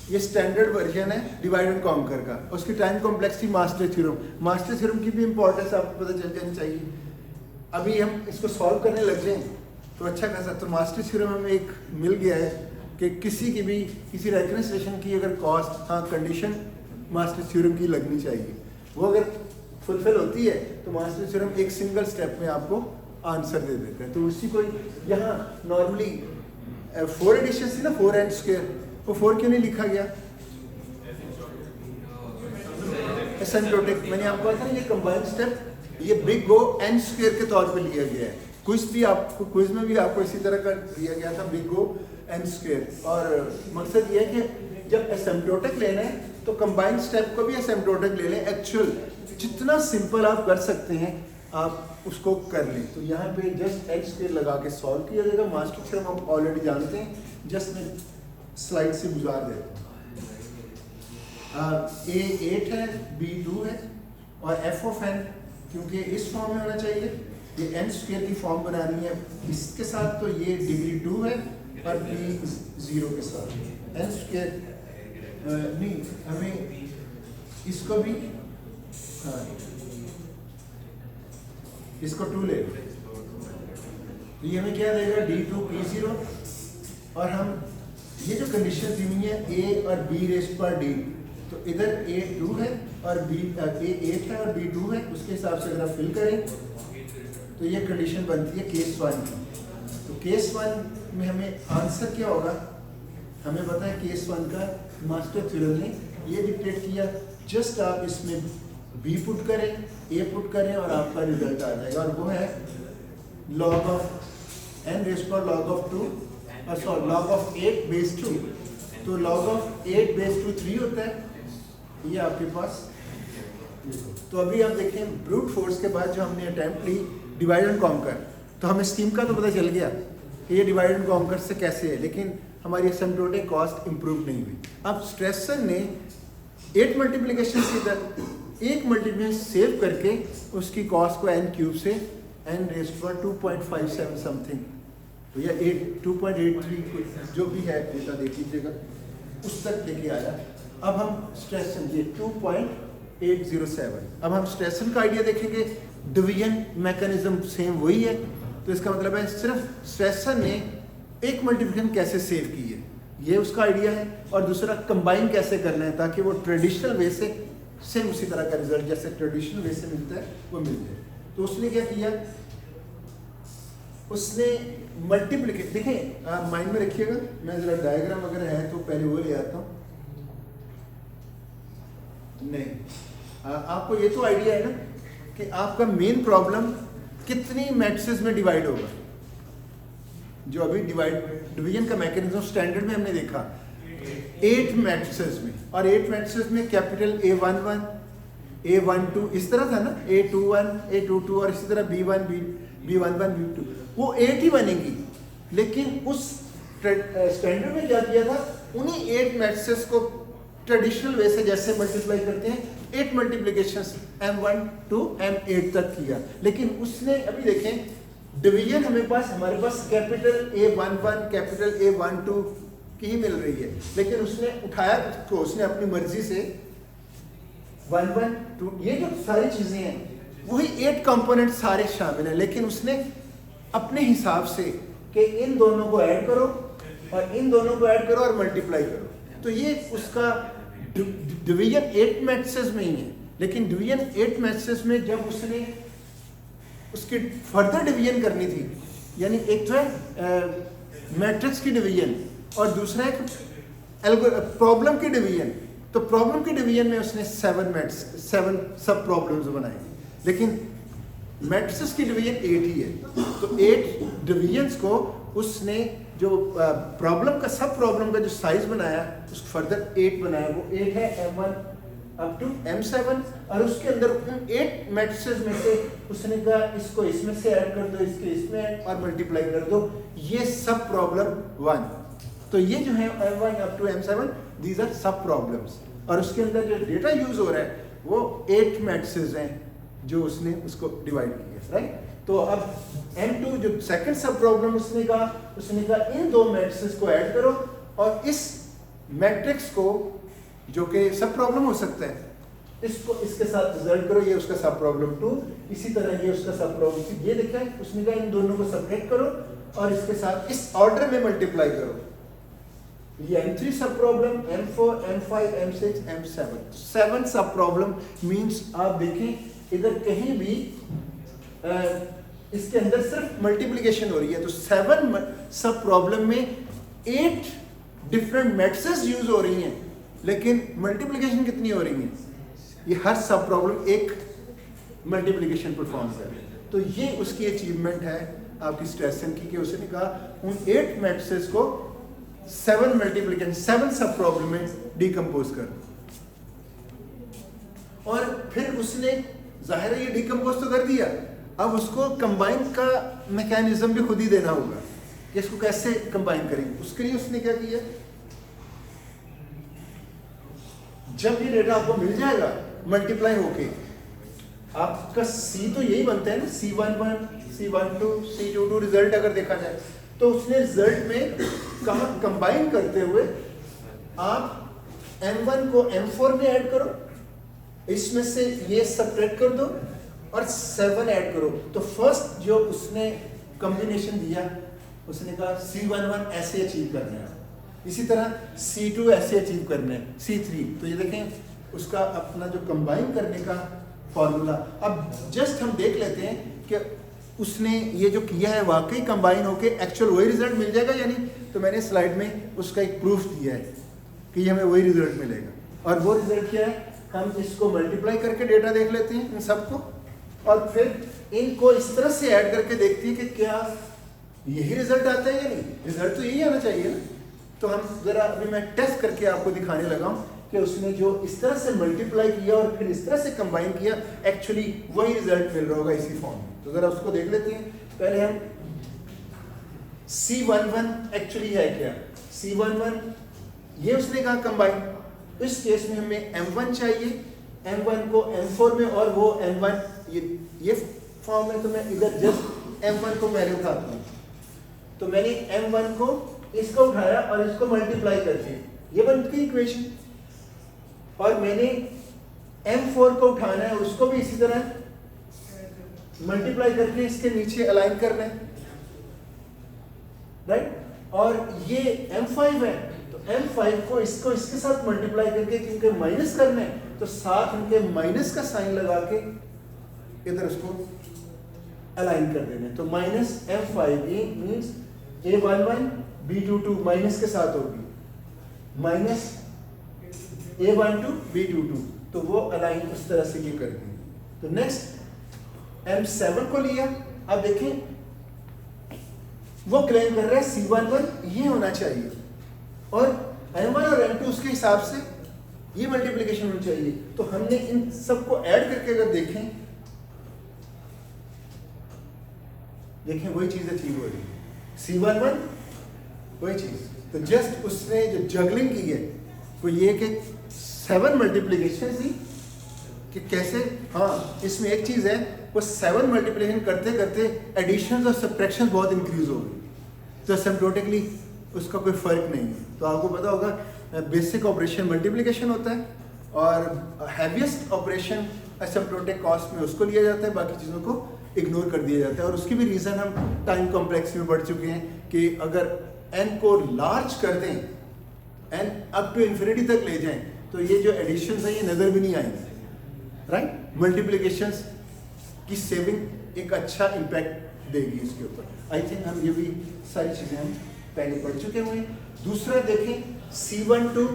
ये स्टैंडर्ड वर्जन है डिवाइड एंड कॉन्कर का, उसकी टाइम कॉम्प्लेक्सिटी मास्टर थ्योरम की भी इंपॉर्टेंस आपको पता चल जानी चाहिए। अभी हम इसको सॉल्व करने लग जाएं तो अच्छा खासा, तो मास्टर थ्योरम हमें एक मिल गया है कि किसी रेफरेंस रिलेशन की अगर कॉस्ट हाँ कंडीशन मास्टर थ्योरम की लगनी चाहिए, वो अगर फुलफिल होती है तो मास्टर थ्योरम एक सिंगल स्टेप में आपको आंसर दे देता है। तो उसी को यहाँ नॉर्मली 4 एडिशन थी ना 4n², वो 4 क्यों नहीं लिखा गया? एसिम्प्टोटिक, मैंने आपको कहा था ना ये कंबाइंड स्टेप ये बिग गो n² के तौर पे लिया गया है। क्विज में भी आपको इसी तरह का दिया गया था बिग गो n², और मकसद ये है कि जब एसिम्प्टोटिक लेना है तो कंबाइंड स्टेप को भी एसिम्प्टोटिक ले लें, एक्चुअल जितना सिंपल आप कर सकते हैं आप उसको कर लें। तो यहाँ पे जस्ट n² लगा के सॉल्व किया जाएगा। मास्टर थ्योरम हम ऑलरेडी जानते हैं, जस्ट मैं स्लाइड से गुजार देता हूँ। A 8 है, B 2 है, और f ऑफ n क्योंकि इस फॉर्म में होना चाहिए, ये n² की फॉर्म बनानी है इसके साथ, तो ये डिग्री 2 है और b 0 के साथ n² नहीं, हमें इसको भी हाँ इसको 2 ले, तो ये हमें क्या देगा d2 p0, और हम ये जो कंडीशन दी हुई है a और b रेज़ पर d, तो इधर a 2 है और b a 8 है और b 2 है, उसके हिसाब से अगर आप फिल करें तो ये कंडीशन बनती है केस 1 की। तो केस 1 में हमें आंसर क्या होगा, हमें पता है केस 1 का मास्टर थ्योरम ने ये डिक्टेट किया, जस्ट आप इसमें b पुट करें, a पुट करें और आपका रिजल्ट आ जाएगा, और वो है log ऑफ n रेज़ पर log ऑफ 2 और सॉरी log ऑफ 8 बेस 2, तो log ऑफ 8 बेस 2 3 होता है, ये आपके पास। तो अभी आप देखें ब्रूट फोर्स के बाद जो हमने अटैम्प्ट ली डिवाइड एंड कॉन्कर, तो हमें स्कीम का तो पता चल गया कि ये डिवाइड एंड कॉन्कर से कैसे है, लेकिन हमारी एसिम्प्टोटिक कॉस्ट इंप्रूव नहीं हुई। अब स्ट्रेसर ने 8 मल्टीप्लिकेशन की इधर 1 मल्टीप्लिकेशन सेव करके उसकी कॉस्ट को n क्यूब से n रेज़्ड टू 2.57 समथिंग, तो यह 2.83 जो भी है डेटा देख लीजिएगा उस तक लेके आया। अब हम स्ट्रेसन ये 2.807, अब हम स्ट्रेसन का आइडिया देखेंगे। डिवीजन मैकेनिज्म सेम वही है, तो इसका मतलब है सिर्फ स्ट्रेसन ने 1 मल्टीप्लिकेशन कैसे सेव की है ये उसका आइडिया है, और दूसरा कंबाइन कैसे करना है ताकि वो ट्रेडिशनल वे से सेम उसी तरह का रिजल्ट जैसे ट्रेडिशनल वे से मिलता है वो मिल जाए। तो उसने क्या किया, उसने मल्टीप्लिकेशन, देखें आप माइंड में रखिएगा, मैं जरा डायग्राम अगर है तो पहले वो ले आता हूँ। नहीं आपको ये तो आइडिया है ना कि आपका मेन प्रॉब्लम कितनी मैट्रिसेस में डिवाइड होगा। जो अभी डिवीजन का मैकेनिज्म स्टैंडर्ड में हमने देखा 8 मैट्रिसेस में, और 8 मैट्रिसेस में कैपिटल A11 A12 इस तरह था ना, A21 A22 और इसी तरह B1 B11 B2, वो 8 ही बनेंगी। लेकिन उस स्टैंडर्ड में क्या किया था, उन्हीं 8 मैट्रिसेस को ट्रेडिशनल वे से जैसे मल्टीप्लाई करते हैं 8 मल्टीप्लिकेशंस M1 to M8 तक किया। लेकिन उसने अभी देखें डिवीजन हमारे पास कैपिटल A11 कैपिटल A12 की ही मिल रही है, लेकिन उसने उठाया तो उसने अपनी मर्जी से 1 1 2 ये जो सारी चीजें हैं वही 8 कंपोनेंट सारे शामिल हैं, लेकिन उसने अपने हिसाब से कि इन दोनों को ऐड करो और इन दोनों को ऐड करो और मल्टीप्लाई करो। तो ये उसका डिवीजन 8 मैट्रिसेस में ही है, लेकिन डिवीजन 8 मैट्रिसेस में जब उसने उसकी फर्दर डिवीजन करनी थी, यानी एक तो है मैट्रिक्स की डिवीजन और दूसरा एक प्रॉब्लम की डिवीजन। तो प्रॉब्लम की डिवीजन में उसने 7 सब प्रॉब्लम्स बनाए, लेकिन मैट्रिसेस की डिवीजन 8 ही है। तो 8 डिवीजन्स को उसने जो प्रॉब्लम का सब प्रॉब्लम का जो साइज बनाया उसको फर्दर 8 बनाया, वो 8 है M1 अप टू M7, और उसके अंदर उन 8 मैट्रिसेस में से उसने कहा इसको इसमें से ऐड कर दो, इसके इसमें और मल्टीप्लाई कर दो, ये सब प्रॉब्लम 1। तो ये जो है M1 up to M7 these are सब प्रॉब्लम्स, और उसके अंदर जो डेटा यूज हो रहा है वो 8 मैट्रिसेस हैं जो उसने उसको डिवाइड किया, राइट। तो अब M2 जो सेकंड सब प्रॉब्लम उसने कहा इन 2 मैट्रिसेस को ऐड करो और इस मैट्रिक्स को जो कि सब प्रॉब्लम हो सकता है इसको इसके साथ रिजल्ट करो, ये उसका सब प्रॉब्लम 2, इसी तरह ये उसका सब प्रॉब्लम 3। ये देखा है उसने कहा इन दोनों को सब्ट्रैक्ट करो और इसके साथ इस ऑर्डर में मल्टीप्लाई करो। ये M3 सब problem, M4 M5 M6 M7 7 सब प्रॉब्लम मींस आप देखें इधर कहीं भी इसके अंदर सिर्फ मल्टीप्लिकेशन हो रही है, तो 7 सब प्रॉब्लम में 8 डिफरेंट मैट्रिसेस यूज हो रही हैं, लेकिन मल्टीप्लिकेशन कितनी हो रही है, ये हर सब प्रॉब्लम एक मल्टीप्लिकेशन परफॉर्म कर रही है। तो ये उसकी अचीवमेंट है आपकी स्ट्रेसन की, कि उसने कहा उन 8 मैट्रिसेस को 7 मल्टीप्लिकेशन 7 सब प्रॉब्लम में डिकम्पोज कर, और फिर उसने जाहिर है ये डिकम्पोज तो कर दिया, अब उसको कंबाइन का मैकेनिज्म भी खुद ही देना होगा कि इसको कैसे कंबाइन करेंगे। उसके लिए उसने क्या किया, जब ये डेटा आपको मिल जाएगा मल्टीप्लाई होके, आपका C तो यही बनता है ना, C11 C12 C22 रिजल्ट अगर देखा जाए, तो उसने रिजल्ट में कहा कंबाइन करते हुए आप M1 को M4 में ऐड करो, इसमें से ये सब्ट्रैक्ट कर दो और 7 ऐड करो। तो फर्स्ट जो उसने कॉम्बिनेशन दिया उसने कहा C11 ऐसे अचीव करना है, इसी तरह C2 ऐसे अचीव करना है, C3। तो ये देखें उसका अपना जो कंबाइन करने का फॉर्मूला। अब जस्ट हम देख लेते हैं कि उसने ये जो किया है वाकई कंबाइन होके एक्चुअल वही रिजल्ट मिल जाएगा या नहीं। तो मैंने स्लाइड में उसका एक प्रूफ दिया है कि हमें वही रिजल्ट मिलेगा, और वो रिजल्ट क्या है, हम इसको मल्टीप्लाई करके डेटा देख लेते हैं इन सबको, और फिर इनको इस तरह से ऐड करके देखते हैं कि क्या यही रिजल्ट आता है या नहीं। रिजल्ट तो यही आना चाहिए ना। तो हम जरा अभी मैं टेस्ट करके आपको दिखाने लगा हूँ कि उसने जो इस तरह से मल्टीप्लाई किया और फिर इस तरह से कंबाइन किया, एक्चुअली वही रिजल्ट मिल रहा होगा इसी फॉर्म में। तो जरा उसको देख लेते हैं। पहले हम C11 एक्चुअली है क्या, C11 ये उसने कहा कंबाइन, इस केस में हमें M1 चाहिए, M1 को M4 में और वो M1 ये फॉर्म है, तो मैं इधर जस्ट M1 को पहले उठाता हूँ। तो मैंने M1 को इसको उठाया और इसको मल्टीप्लाई करके ये बनती इक्वेशन, और मैंने M4 को उठाना है, उसको भी इसी तरह मल्टीप्लाई करके इसके नीचे अलाइन करना है, राइट। और ये M5 है, तो M5 को इसको इसके साथ मल्टीप्लाई करके क्योंकि माइनस करना है, तो साथ उनके माइनस का साइन लगा के इधर उसको अलाइन कर देना है। तो माइनस M5 ये मीन्स A11 B22 माइनस के साथ होगी, माइनस A12 B22, तो वो अलाइन उस तरह से ये कर देंगे। तो नेक्स्ट M7 को लिया, अब देखें वो क्लेम कर रहा है C11 ये होना चाहिए और M1 और M2 उसके हिसाब से ये मल्टीप्लिकेशन होनी चाहिए। तो हमने इन सबको ऐड करके अगर देखें वही चीज अचीव हो रही है, C11 वही चीज। तो जस्ट उसने जो जगलिंग की है वो ये कि 7 मल्टीप्लिकेशन थी कि कैसे, हाँ इसमें एक चीज है, वो 7 मल्टीप्लिकेशन करते करते एडिशन और सब्ट्रैक्शन बहुत इंक्रीज हो गई, तो एसिम्प्टोटिकली उसका कोई फर्क नहीं है। तो आपको पता होगा बेसिक ऑपरेशन मल्टीप्लिकेशन होता है और हैवीएस्ट ऑपरेशन एसिम्प्टोटिक कॉस्ट में उसको लिया जाता है, बाकी चीज़ों को इग्नोर कर दिया जाता है। और उसकी भी रीज़न हम टाइम कॉम्प्लेक्स में बढ़ चुके हैं कि अगर n को लार्ज कर दें, n अप टू इन्फिनिटी तक ले जाएं, तो ये जो एडिशन है ये नज़र भी नहीं आएंगे, राइट। मल्टीप्लिकेशंस की सेविंग एक अच्छा इम्पैक्ट देगी इसके ऊपर। आई थिंक हम ये भी सारी चीज़ें हम पहले पढ़ चुके हुए हैं। दूसरा देखें C12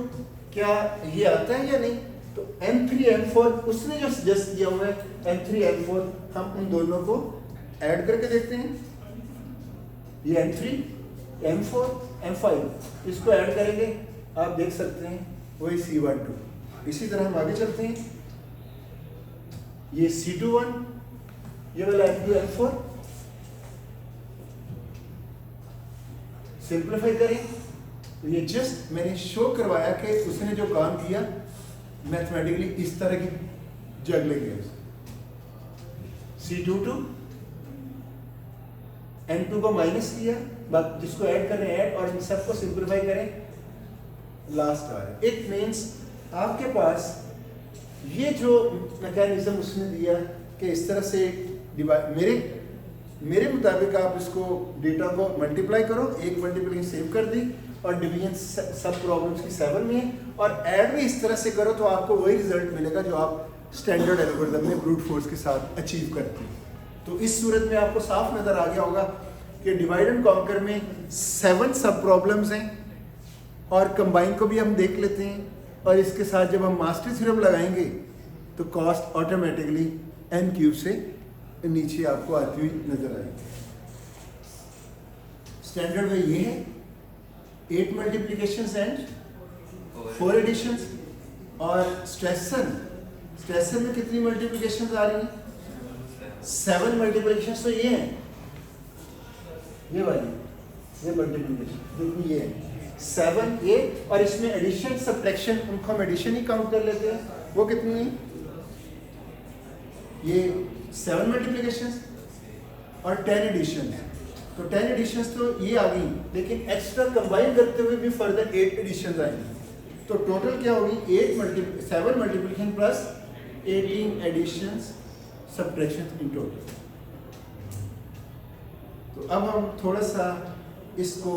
क्या ये आता है या नहीं, तो M3 M4 उसने जो सजेस्ट किया हुआ है M3 M4, हम उन दोनों को ऐड करके देखते हैं। ये M3 M4 M5 इसको ऐड करेंगे, आप देख सकते हैं वही C12। इसी तरह हम आगे चलते हैं, ये C21 ये वाला M2 M4 सिंप्लीफाई करें, तो ये जस्ट मैंने शो करवाया कि उसने जो काम किया मैथमेटिकली इस तरह की जगलिंग है। C22 N2 को माइनस किया, जिसको ऐड करें ऐड, और इन सबको सिंप्लीफाई करें, लास्ट आ रहा है। इट मीन्स आपके पास ये जो मैकेनिज्म उसने दिया कि इस तरह से डिवाइड, मेरे मुताबिक आप इसको डेटा को मल्टीप्लाई करो, एक मल्टीप्लिकेशन सेव कर दी और डिवीजन सब प्रॉब्लम्स की 7 में है, और ऐड भी इस तरह से करो तो आपको वही रिजल्ट मिलेगा जो आप स्टैंडर्ड एल्गोरिथम में ब्रूट फोर्स के साथ अचीव करते हैं। तो इस सूरत में आपको साफ नज़र आ गया होगा कि डिवाइड एंड कॉन्कर में 7 सब प्रॉब्लम्स हैं, और कंबाइन को भी हम देख लेते हैं, और इसके साथ जब हम मास्टर थ्योरम लगाएंगे तो कॉस्ट ऑटोमेटिकली n³ से नीचे आपको आती हुई नजर आएगी। स्टैंडर्ड में ये है 8 मल्टीप्लिकेशंस एंड 4 एडिशंस, और स्ट्रेसर में कितनी मल्टीप्लिकेशंस आ रही हैं? 7 मल्टीप्लिकेशंस। तो ये है, ये वाली ये मल्टीप्लिकेशन देखिए, ये है 7 ये, और इसमें एडिशन सब्ट्रैक्शन, उनको हम एडिशन ही काउंट कर लेते हैं, वो कितनी है? ये 7 मल्टीप्लिकेशंस और 10 एडिशन। तो 10 एडिशंस तो ये आ गई, लेकिन एक्स्ट्रा कंबाइन करते हुए भी फर्दर 8 एडिशंस आएंगी। तो टोटल क्या होगी? 7 multiplication plus 18 additions subtraction in total. तो अब हम थोड़ा सा इसको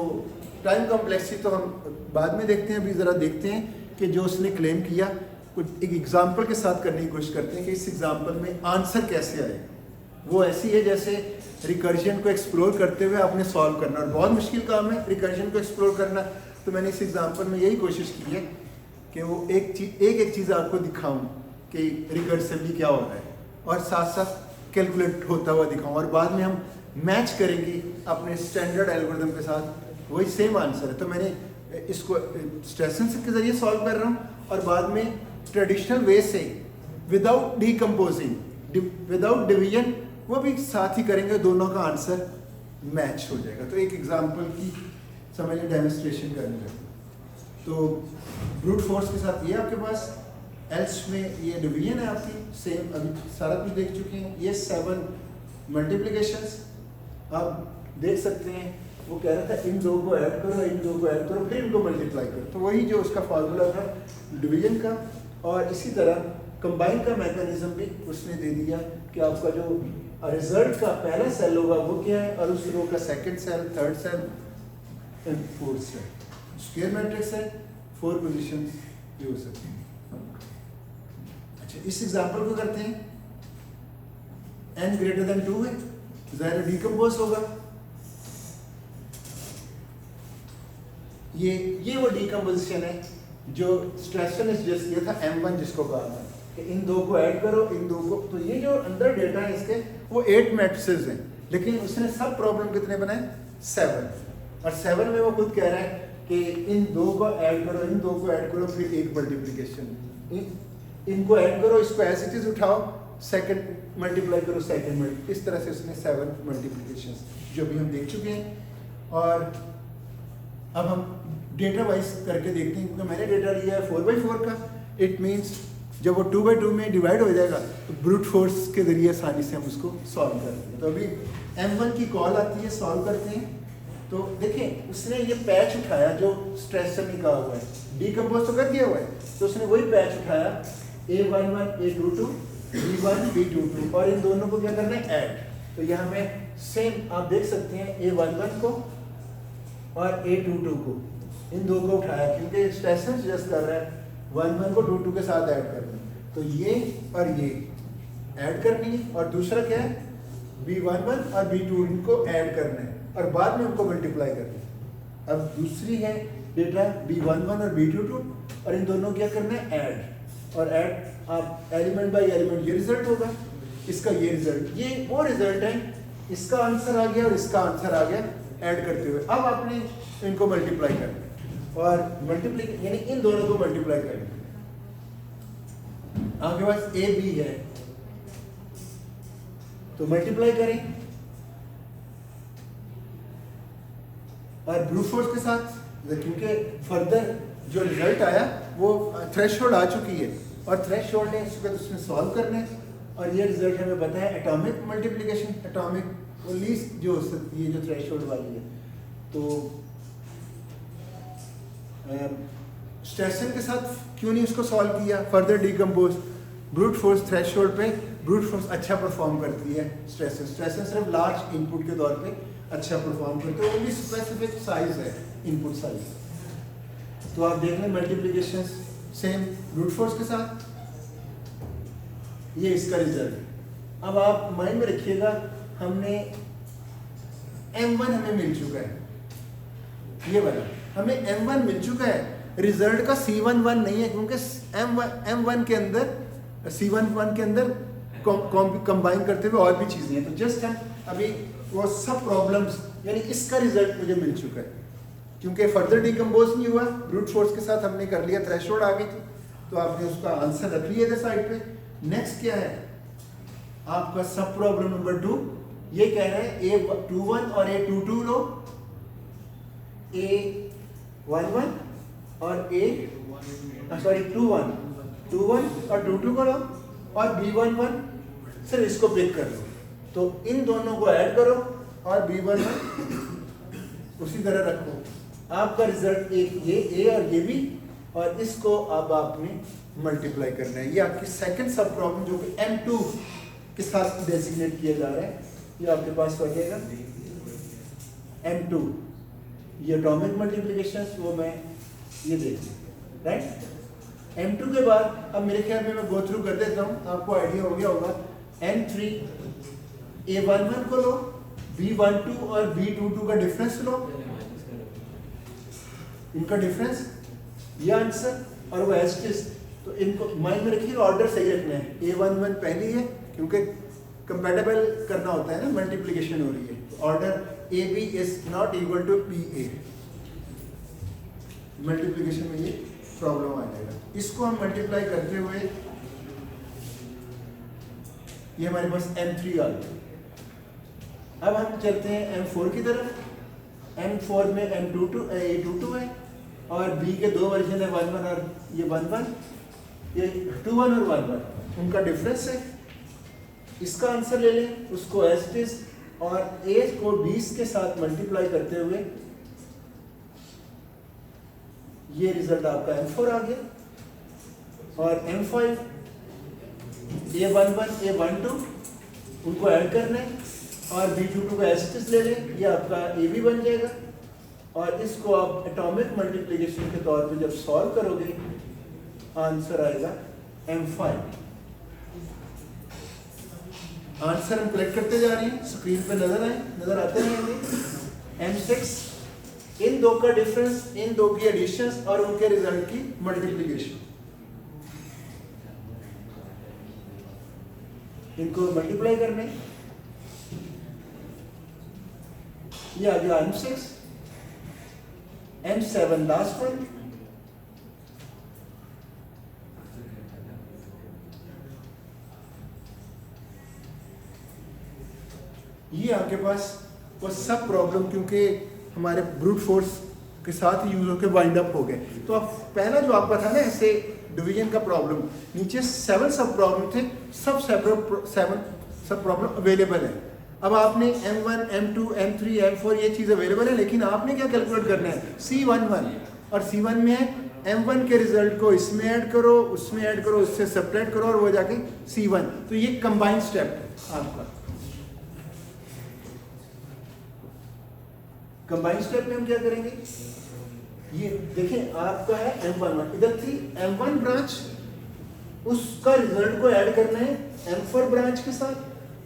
टाइम कॉम्प्लेक्सिटी तो हम बाद में देखते हैं, अभी ज़रा देखते हैं कि जो उसने क्लेम किया कुछ एक एग्जाम्पल के साथ करने की कोशिश करते हैं कि इस एग्जाम्पल में आंसर कैसे आएगा। वो ऐसी है जैसे रिकर्जन को एक्सप्लोर करते हुए आपने सॉल्व करना, और बहुत मुश्किल काम है रिकर्जन को एक्सप्लोर करना। तो मैंने इस एग्जाम्पल में यही कोशिश की है कि वो एक चीज़ आपको दिखाऊं कि रिकर्सिवली क्या हो रहा है, और साथ साथ कैलकुलेट होता हुआ दिखाऊं, और बाद में हम मैच करेंगे अपने स्टैंडर्ड एल्गोरिथम के साथ, वही सेम आंसर है। तो मैंने इसको स्ट्रेसेंस के ज़रिए सॉल्व कर रहा हूँ, और बाद में ट्रेडिशनल वे से विदाउट डीकम्पोजिंग विदाउट डिवीजन वो भी साथ ही करेंगे, दोनों का आंसर मैच हो जाएगा। तो एक एग्जांपल की समझ लीजिए डेमोन्स्ट्रेशन करनी है। तो ब्रूट फोर्स के साथ ये आपके पास, एल्स में ये डिवीजन है आपकी, सेम अभी सारा कुछ देख चुके हैं। ये 7 मल्टीप्लिकेशंस आप देख सकते हैं। वो कह रहा था इन दो को ऐड करो, इन दो को ऐड करो, फिर इनको मल्टीप्लाई करो, तो वही जो उसका फार्मूला था डिवीजन का। और इसी तरह कंबाइन का मैकेनिज्म भी उसने दे दिया कि आपका जो रिजल्ट का पहला सेल होगा वो क्या है, और उस रो का second cell, third cell and fourth cell. Square matrix है, 4 पोजीशंस ये हो सकती हैं। अच्छा, इस एग्जांपल को करते हैं। n ग्रेटर देन 2 है, ज़ाहिर डीकम्पोज होगा। ये वो डीकम्पोजिशन है जो स्ट्रेसर ने सजेस्ट किया था, M1 जिसको कहा था कि इन दो को ऐड करो, इन दो को। तो ये जो अंदर डेटा है इसके वो 8 मैट्रिसेस हैं, लेकिन उसने सब प्रॉब्लम कितने बनाए, 7। और 7 में वो खुद कह रहा है कि इन दो को ऐड करो, इन दो को ऐड करो, फिर एक मल्टीप्लिकेशन, इनको ऐड करो, इसको ऐसी चीज उठाओ, सेकंड मल्टीप्लाई करो, सेकंड मल्टी, इस तरह से उसने 7 मल्टीप्लिकेशंस जो भी हम देख चुके हैं। और अब हम डेटा वाइज करके देखते हैं, क्योंकि मैंने डेटा लिया है 4/4 का। इट मीन्स जब वो 2/2 में डिवाइड हो जाएगा तो ब्रूट फोर्स के जरिए आसानी से हम उसको सॉल्व कर देंगे। तो अभी M1 की कॉल आती है, सॉल्व करते हैं। तो देखें उसने ये पैच उठाया जो स्ट्रेसर में कहा हुआ है, डीकम्पोज तो कर दिया हुआ है, तो उसने वही पैच उठाया A11 A22 B1 B22, और इन दोनों को क्या करना है, ऐड। तो यहाँ में सेम आप देख सकते हैं A11 को और A22 को, इन दो को उठाया क्योंकि स्ट्रेसर सजेस्ट कर रहा है 11 को 22 के साथ ऐड करना है। तो ये और ये ऐड करनी है, और दूसरा क्या है, B11 और B2 इनको ऐड करना है, और बाद में उनको मल्टीप्लाई करना है। अब दूसरी है डेटा B11 और B22, और इन दोनों क्या करना है, ऐड। और ऐड आप एलिमेंट बाय एलिमेंट, ये रिजल्ट होगा, इसका ये रिजल्ट, ये वो रिजल्ट है, इसका आंसर आ गया और इसका आंसर आ गया ऐड करते हुए। अब आपने इनको मल्टीप्लाई करना है, और मल्टीप्लाई यानी इन दोनों को मल्टीप्लाई करना है। आपके पास ए बी है तो मल्टीप्लाई करें, और ब्रूट फोर्स के साथ, क्योंकि फर्दर जो रिजल्ट आया वो थ्रेशोल्ड आ चुकी है, और थ्रेशोल्ड है इसके बाद उसमें सॉल्व करना है। और ये रिजल्ट हमें पता है एटॉमिक मल्टीप्लिकेशन, एटॉमिक वो लीस्ट जो हो सकती है जो थ्रेशोल्ड वाली है। तो स्ट्रेसर के साथ क्यों नहीं उसको सॉल्व किया, further decompose, brute force threshold पे ब्रूट फोर्स अच्छा परफॉर्म करती है, स्ट्रेसर सिर्फ लार्ज इनपुट के तौर पे अच्छा परफॉर्म करते हैं, ओनली स्पेसिफिक साइज है इनपुट साइज। तो आप देख लें मल्टीप्लिकेशन सेम ब्रूट फोर्स के साथ, ये इसका रिजल्ट। अब आप माइंड में रखिएगा, हमने M1 हमें मिल चुका है, ये वाला हमें M1 मिल चुका है, रिजल्ट का C11 नहीं है, क्योंकि M1 के अंदर C11 के अंदर कंबाइन करते हुए और भी चीजें हैं। तो जस्ट हम अभी वो सब प्रॉब्लम्स, यानी इसका रिजल्ट मुझे मिल चुका है, क्योंकि फर्दर डिकम्पोज नहीं हुआ, ब्रूट फोर्स के साथ हमने कर लिया, थ्रेशोल्ड आ गई थी, तो आपने उसका आंसर रख लिया इधर साइड पे। नेक्स्ट क्या है आपका सब प्रॉब्लम नंबर 2, ये कह रहे हैं A21 और A22 लो, A11 और A21 और 22 को लो, और B11 सिर्फ इसको पिक कर लो। तो इन दोनों को ऐड करो और B11 उसी तरह रखो, आपका रिजल्ट एक ये A और ये B, और इसको अब आपने मल्टीप्लाई करना है। ये आपकी सेकंड सब प्रॉब्लम जो कि M2 के साथ डेजिग्नेट किया जा रहा है, ये आपके पास हो जाएगा M2। ये एटॉमिक मल्टीप्लिकेशंस वो मैं ये देख लूँ, राइट। M2 के बाद अब मेरे ख्याल में मैं गो थ्रू कर देता हूँ, आपको आइडिया हो गया होगा। M3 A11 को लो, B12 और B22 का डिफरेंस लो, इनका डिफरेंस ये आंसर, और वो एस्टिस। तो इनको माइंड में रखिए, ऑर्डर सही रखना है। A11 पहली है क्योंकि कंपैटिबल करना होता है ना, मल्टीप्लिकेशन हो रही है, order AB is not equal to BA। Multiplication में ये प्रॉब्लम आ जाएगा। इसको हम मल्टीप्लाई करते हुए ये हमारे पास m3 आ गया। अब हम चलते हैं m4 की तरफ। m4 में a22 है और b के दो वर्जन है 11 और ये 11, ये 21 और 11 उनका डिफरेंस है। इसका आंसर ले लें, उसको एज इट इज, और a को 20 के साथ मल्टीप्लाई करते हुए ये रिजल्ट आपका m4 आ गया। और m5 a11 a12 उनको ऐड करना है और b22 को एज इट इज ले लें, ये आपका ab बन जाएगा। और इसको आप एटॉमिक मल्टीप्लिकेशन के तौर पे जब सॉल्व करोगे आंसर आएगा m5। आंसर हम कलेक्ट करते जा रहे हैं, स्क्रीन पे नजर आते रहेंगे। m6 इन दो का डिफरेंस, इन दो की एडिशंस और उनके रिजल्ट की मल्टीप्लिकेशन, इनको मल्टीप्लाई करने। ये आ गया m6, m7 लास्ट वन, ये आपके पास वो सब प्रॉब्लम क्योंकि हमारे ब्रूट फोर्स के साथ ही यूज होकर वाइंड अप हो गए। तो अब पहला जो आपका था ना ऐसे डिवीजन का प्रॉब्लम, नीचे 7 सब प्रॉब्लम थे, सब सेपरेट 7 सब प्रॉब्लम अवेलेबल है। अब आपने m1 m2 m3 m4 ये चीज़ अवेलेबल है, लेकिन आपने क्या कैलकुलेट करना है, C11, और C1 में है m1 के रिजल्ट को इसमें ऐड करो, उसमें ऐड करो, उससे सब्ट्रैक्ट करो और वो जाके C1। तो ये कंबाइंड स्टेप है आपका। कंबाइंड स्टेप में हम क्या करेंगे, ये देखें आपका है m11, इधर थी m1 ब्रांच, उसका रिजल्ट को ऐड करना है m4 ब्रांच के साथ,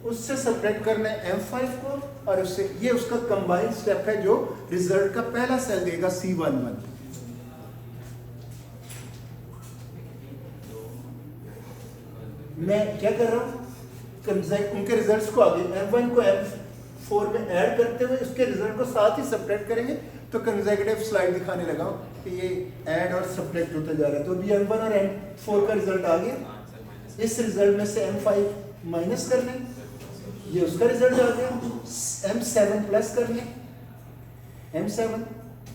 उससे सब्ट्रैक्ट करना है m5 को, और उससे ये उसका कंबाइंड स्टेप है जो रिजल्ट का पहला सेल देगा C11। मैं क्या कर रहा हूँ, उनके रिजल्ट्स को आगे m1 को m4 में ऐड करते हुए उसके रिजल्ट को साथ ही सब्ट्रैक्ट करेंगे। तो कंसेक्यूटिव स्लाइड दिखाने लगा हूँ कि ये ऐड और सब्ट्रैक्ट होता जा रहा है। तो अभी m1 और m4 का रिजल्ट आ गया, इस रिजल्ट में से m5 माइनस कर लें, ये उसका रिजल्ट आ गया, m7 प्लस कर लें, m7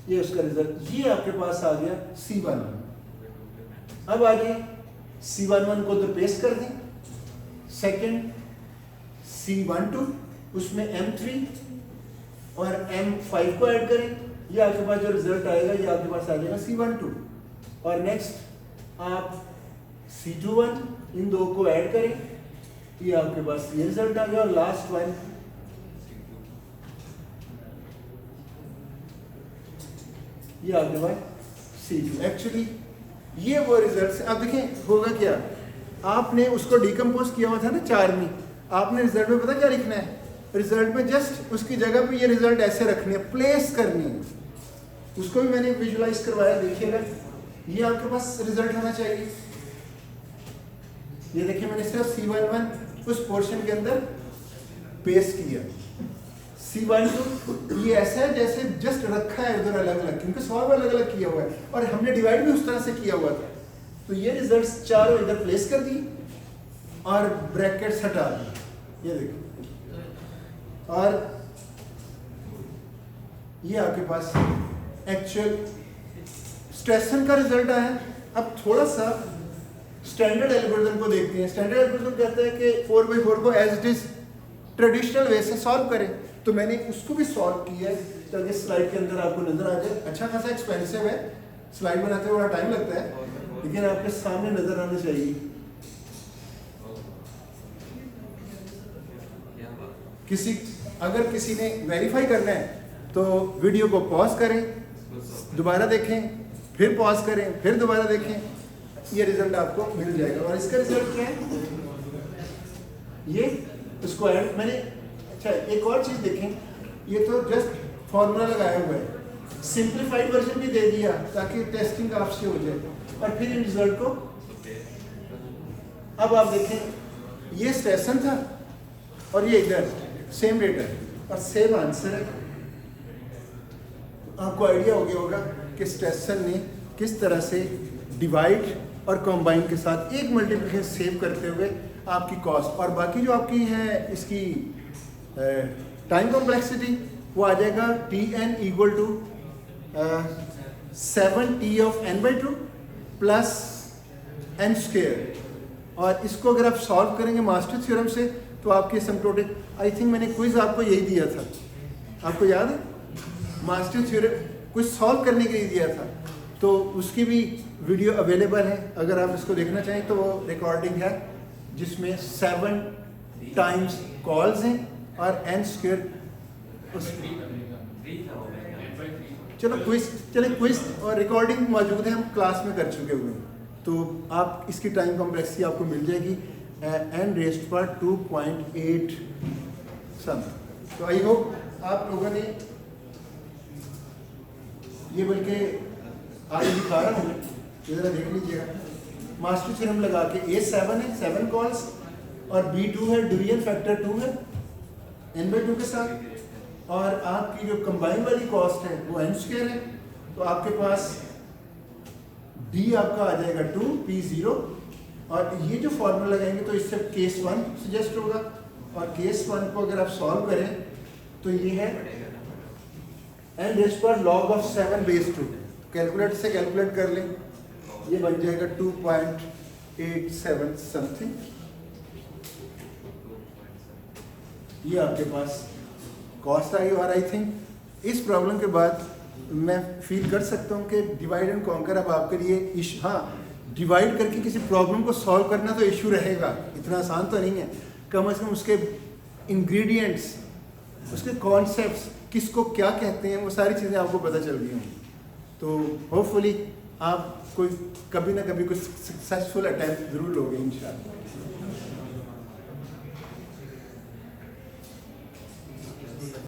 ये उसका रिजल्ट, ये आपके पास आ गया C11। अब आगे C11 को तो पेस्ट कर दें, सेकंड C12 उसमें m3 और m5 को ऐड करें, ये आपके पास जो रिजल्ट आएगा ये आपके पास आ जाएगा C12। और नेक्स्ट आप C21 इन दो को ऐड करें, ये आपके पास ये रिजल्ट आ गया। और लास्ट वन ये आपके पास C2। एक्चुअली ये वो रिजल्ट। अब देखें होगा क्या, आपने उसको डिकम्पोज किया हुआ था ना 4 में, आपने रिजल्ट में पता क्या लिखना है, रिजल्ट में जस्ट उसकी जगह पे ये रिजल्ट ऐसे रखनी है, प्लेस करनी है। उसको भी मैंने विजुलाइज करवाया, देखिएगा ये आपके पास रिजल्ट होना चाहिए। ये देखिए मैंने सिर्फ C11 उस पोर्शन के अंदर पेस्ट किया, C12 ये ऐसा है जैसे जस्ट रखा है उधर अलग अलग, क्योंकि सॉल्व अलग अलग किया हुआ है और हमने डिवाइड भी उस तरह से किया हुआ था। तो ये रिजल्ट्स चारों इधर प्लेस कर दिए और ब्रैकेट्स हटा दिए, ये देखिए। और ये आपके पास एक्चुअल स्ट्रेसन का रिजल्ट आया। अब थोड़ा सा स्टैंडर्ड एल्गोरिथम को देखते हैं। स्टैंडर्ड एल्गोरिथम कहता है कि 4/4 को as it is traditional way से सॉल्व करें, तो मैंने उसको भी सॉल्व किया है ताकि स्लाइड के अंदर आपको नजर आ जाए। अच्छा खासा एक्सपेंसिव है, स्लाइड बनाते हुए बड़ा टाइम लगता है, लेकिन आपके सामने नजर आना चाहिए। अगर किसी ने वेरीफाई करना है तो वीडियो को पॉज करें, दोबारा देखें, फिर पॉज करें, फिर दोबारा देखें, ये रिजल्ट आपको मिल जाएगा। और इसका रिजल्ट क्या है, ये इसको ऐड मैंने। अच्छा एक और चीज़ देखें, ये तो जस्ट फॉर्मूला लगाया हुआ है, सिंप्लीफाइड वर्जन भी दे दिया ताकि टेस्टिंग आपसे हो जाए। और फिर इन रिजल्ट को अब आप देखें, ये स्टेशन था और ये इधर सेम डेटा है और सेम आंसर है। आपको आइडिया हो गया होगा कि स्ट्रेसन ने किस तरह से डिवाइड और कंबाइन के साथ एक मल्टीप्लिकेशन सेव करते हुए आपकी कॉस्ट और बाकी जो आपकी है इसकी टाइम कॉम्प्लेक्सिटी वो आ जाएगा Tn equal to 7t of n/2 plus n square. और इसको अगर आप सॉल्व करेंगे मास्टर थ्योरम से तो आपके एसिम्प्टोटिक, आई थिंक मैंने क्विज आपको यही दिया था, आपको याद है? मास्टर थ्योरम कुछ सॉल्व करने के लिए दिया था, तो उसकी भी वीडियो अवेलेबल है, अगर आप इसको देखना चाहें तो वो रिकॉर्डिंग है जिसमें 7 टाइम्स कॉल्स हैं और n स्क्वायर। चलो क्विज और रिकॉर्डिंग मौजूद है, हम क्लास में कर चुके हुए हैं, तो आप इसकी टाइम कॉम्प्लेक्सिटी आपको मिल जाएगी n रेज़्ड पर 2.8 सम। तो आई होप आप लोगों ने ये, बल्कि आगे दिखा रहा हूँ, ज़रा देख लीजिएगा। मास्टर थ्योरम लगा के A7 है 7 कॉल्स और B2 है, डिवीजन फैक्टर 2 है n/2 के साथ, और आपकी जो कंबाइन वाली कॉस्ट है वो n स्क्वायर है, तो आपके पास D आपका आ जाएगा 2 P0, और ये जो फॉर्मूला लगाएंगे तो इससे केस 1 सजेस्ट होगा, और केस 1 को अगर आप सॉल्व करें तो ये है n रेज़्ड पर log ऑफ 7/2। कैलकुलेटर से कैलकुलेट कर लें, ये बन जाएगा 2.87 समथिंग। ये आपके पास कॉस्ट आई, और आई थिंक इस प्रॉब्लम के बाद मैं फील कर सकता हूँ कि डिवाइड एंड कॉन्कर अब आपके लिए इशू, हाँ डिवाइड करके किसी प्रॉब्लम को सॉल्व करना तो इशू रहेगा, इतना आसान तो नहीं है, कम से कम उसके इंग्रेडिएंट्स, उसके कॉन्सेप्ट्स, किसको क्या कहते हैं, वो सारी चीज़ें आपको पता चल गई होंगी। तो होपफुली आप कोई कभी ना कभी कुछ सक्सेसफुल अटैम्प्ट ज़रूर लोगे इंशाल्लाह।